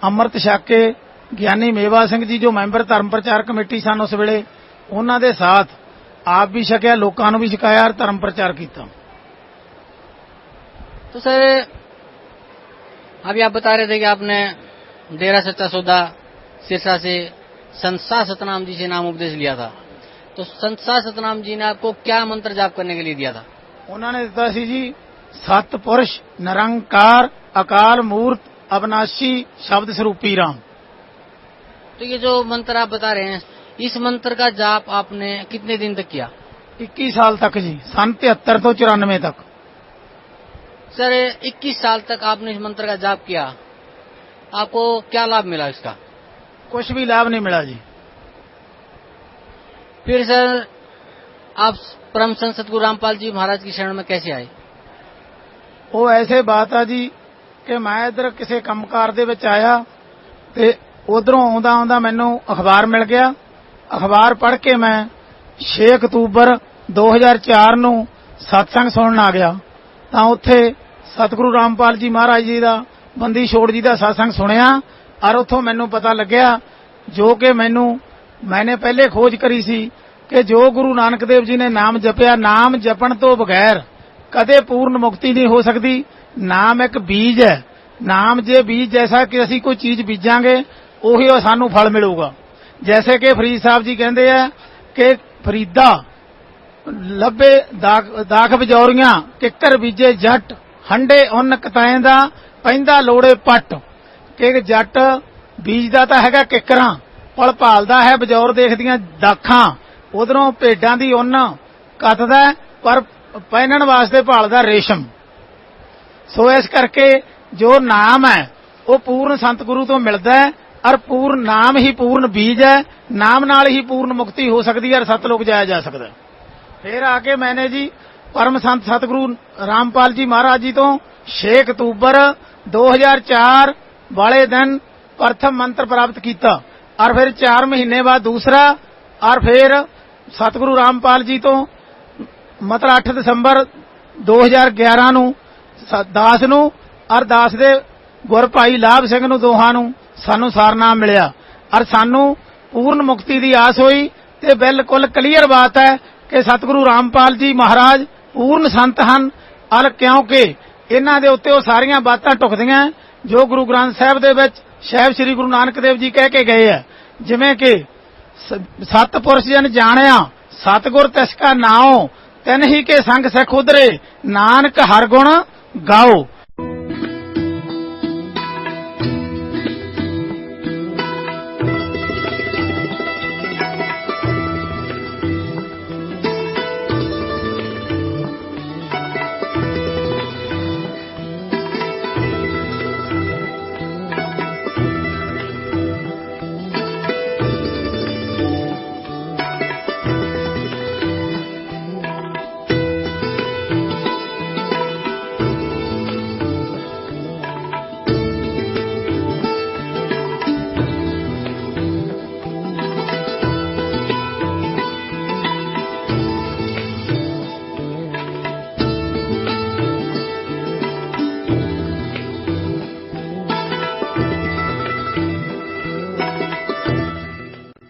अमृत छक के ਗਿਆਨੀ ਮੇਵਾ ਸਿੰਘ ਜੀ ਜੋ ਮੈਂਬਰ ਧਰਮ ਪ੍ਰਚਾਰ ਕਮੇਟੀ ਸਨ ਉਸ ਵੇਲੇ ਉਹਨਾਂ ਦੇ ਸਾਥ ਆਪ भी ਛਕਿਆ, ਲੋਕਾਂ ਨੂੰ भी ਛਕਾਇਆ और धर्म प्रचार किया। तो सर अभी आप बता रहे थे कि आपने डेरा सच्चा सौदा सिरसा से संत सतनाम जी से नाम उपदेश लिया था, तो संत सतनाम जी ने आपको क्या मंत्र जाप करने के लिए दिया था? उन्होंने दिता सी जी सतपुरुष निरंकार अकाल मूर्त अविनाशी शब्द स्वरूपी राम। तो ये जो मंत्र आप बता रहे हैं, इस मंत्र का जाप आपने कितने दिन तक किया? 21 साल तक जी, सन 73 तो 94 तक। सर 21 साल तक आपने इस मंत्र का जाप किया, आपको क्या लाभ मिला इसका? कुछ भी लाभ नहीं मिला जी। फिर सर आप परम संत सतगुरु रामपाल जी महाराज की शरण में कैसे आए? वो ऐसे बात है जी कि मैं इधर किसी कंमकार दे विच आया ते उधरों आउंदा आउंदा मैनू अखबार मिल गया। अखबार पढ़ के मैं 6 अक्तूबर 2004 ਨੂੰ सत्संग सुनन आ गया ਤਾਂ ਉੱਥੇ सतगुरु रामपाल जी महाराज जी ਦਾ ਬੰਦੀ ਛੋੜ जी ਦਾ सत्संग सुनिया और ਉੱਥੋਂ मैनू पता लग्या जो कि मैंने पहले खोज करी सी कि जो गुरु नानक देव जी ने नाम जपिया, नाम जपण तो बगैर कदे पूर्ण मुक्ति नहीं हो सकती। नाम एक बीज है, नाम जे बीज जैसा कि असी कोई चीज बीजांगे ਉਹੀ ਸਾਨੂੰ फल मिलूगा। जैसे कि फरीद साहब जी कहते हैं कि फरीदा ਲੱਭੇ ਦਾਖ ਬਜੌਰੀਆਂ ਕਿੱਕਰ ਬੀਜੇ ਜੱਟ ਹੰਡੇ ਉਨ ਕਤਾਏ ਦਾ ਪੈਂਦਾ ਲੋੜੇ ਪੱਟ। ਕਿ ਜੱਟ ਬੀਜਦਾ ਤਾਂ ਹੈਗਾ ਕਿੱਕਰਾਂ, ਪਲ ਭਾਲਦਾ ਹੈ ਬਜੌਰ ਦੇਖਦੀਆਂ ਦਾਖਾਂ। ਉਧਰੋਂ ਭੇਡਾਂ ਦੀ ਉਨ ਕੱਤਦਾ ਪਰ ਪਹਿਨਣ ਵਾਸਤੇ ਭਾਲਦਾ ਰੇਸ਼ਮ। ਸੋ ਇਸ ਕਰਕੇ ਜੋ ਨਾਮ ਹੈ ਉਹ ਪੂਰਨ ਸੰਤ ਗੁਰੂ ਤੋਂ ਮਿਲਦਾ ਹੈ और पूर्ण नाम ही पूर्ण बीज है। नाम नाल ही पूर्ण मुक्ति हो सकती है और सतलोक जाया जा सकता है। फिर आके मैंने जी परम संत सतगुरु रामपाल जी महाराज जी तो 6 अक्तूबर 2004 वाले दिन प्रथम मंत्र प्राप्त किया और फिर 4 महीने बाद दूसरा और फिर सतगुरु रामपाल जी तो मतलब 8 दिसंबर 2011 ਨੂੰ दास ਨੂੰ और दास ਦੇ ਗੁਰ ਭਾਈ ਲਾਭ ਸਿੰਘ ਨੂੰ ਦੋਹਾਂ ਨੂੰ ਸਾਨੂੰ ਸਾਰਨਾਮ ਮਿਲਿਆ और सानू पूर्ण मुक्ति की आस हुई। ते बिल्कुल क्लीयर बात है कि सतगुरु रामपाल जी महाराज पूर्ण संत हैं और क्योंकि इन्हां दे उत्ते सारियां बातां टुकदियां जो गुरु ग्रंथ साहिब दे विच साहिब श्री गुरु नानक देव जी कह के गए हैं। जिवें कि सतपुरुष जन जाणिया सतगुर तिसका नाओ तिन ही के संग सिख उधरे नानक हर गुण गाओ।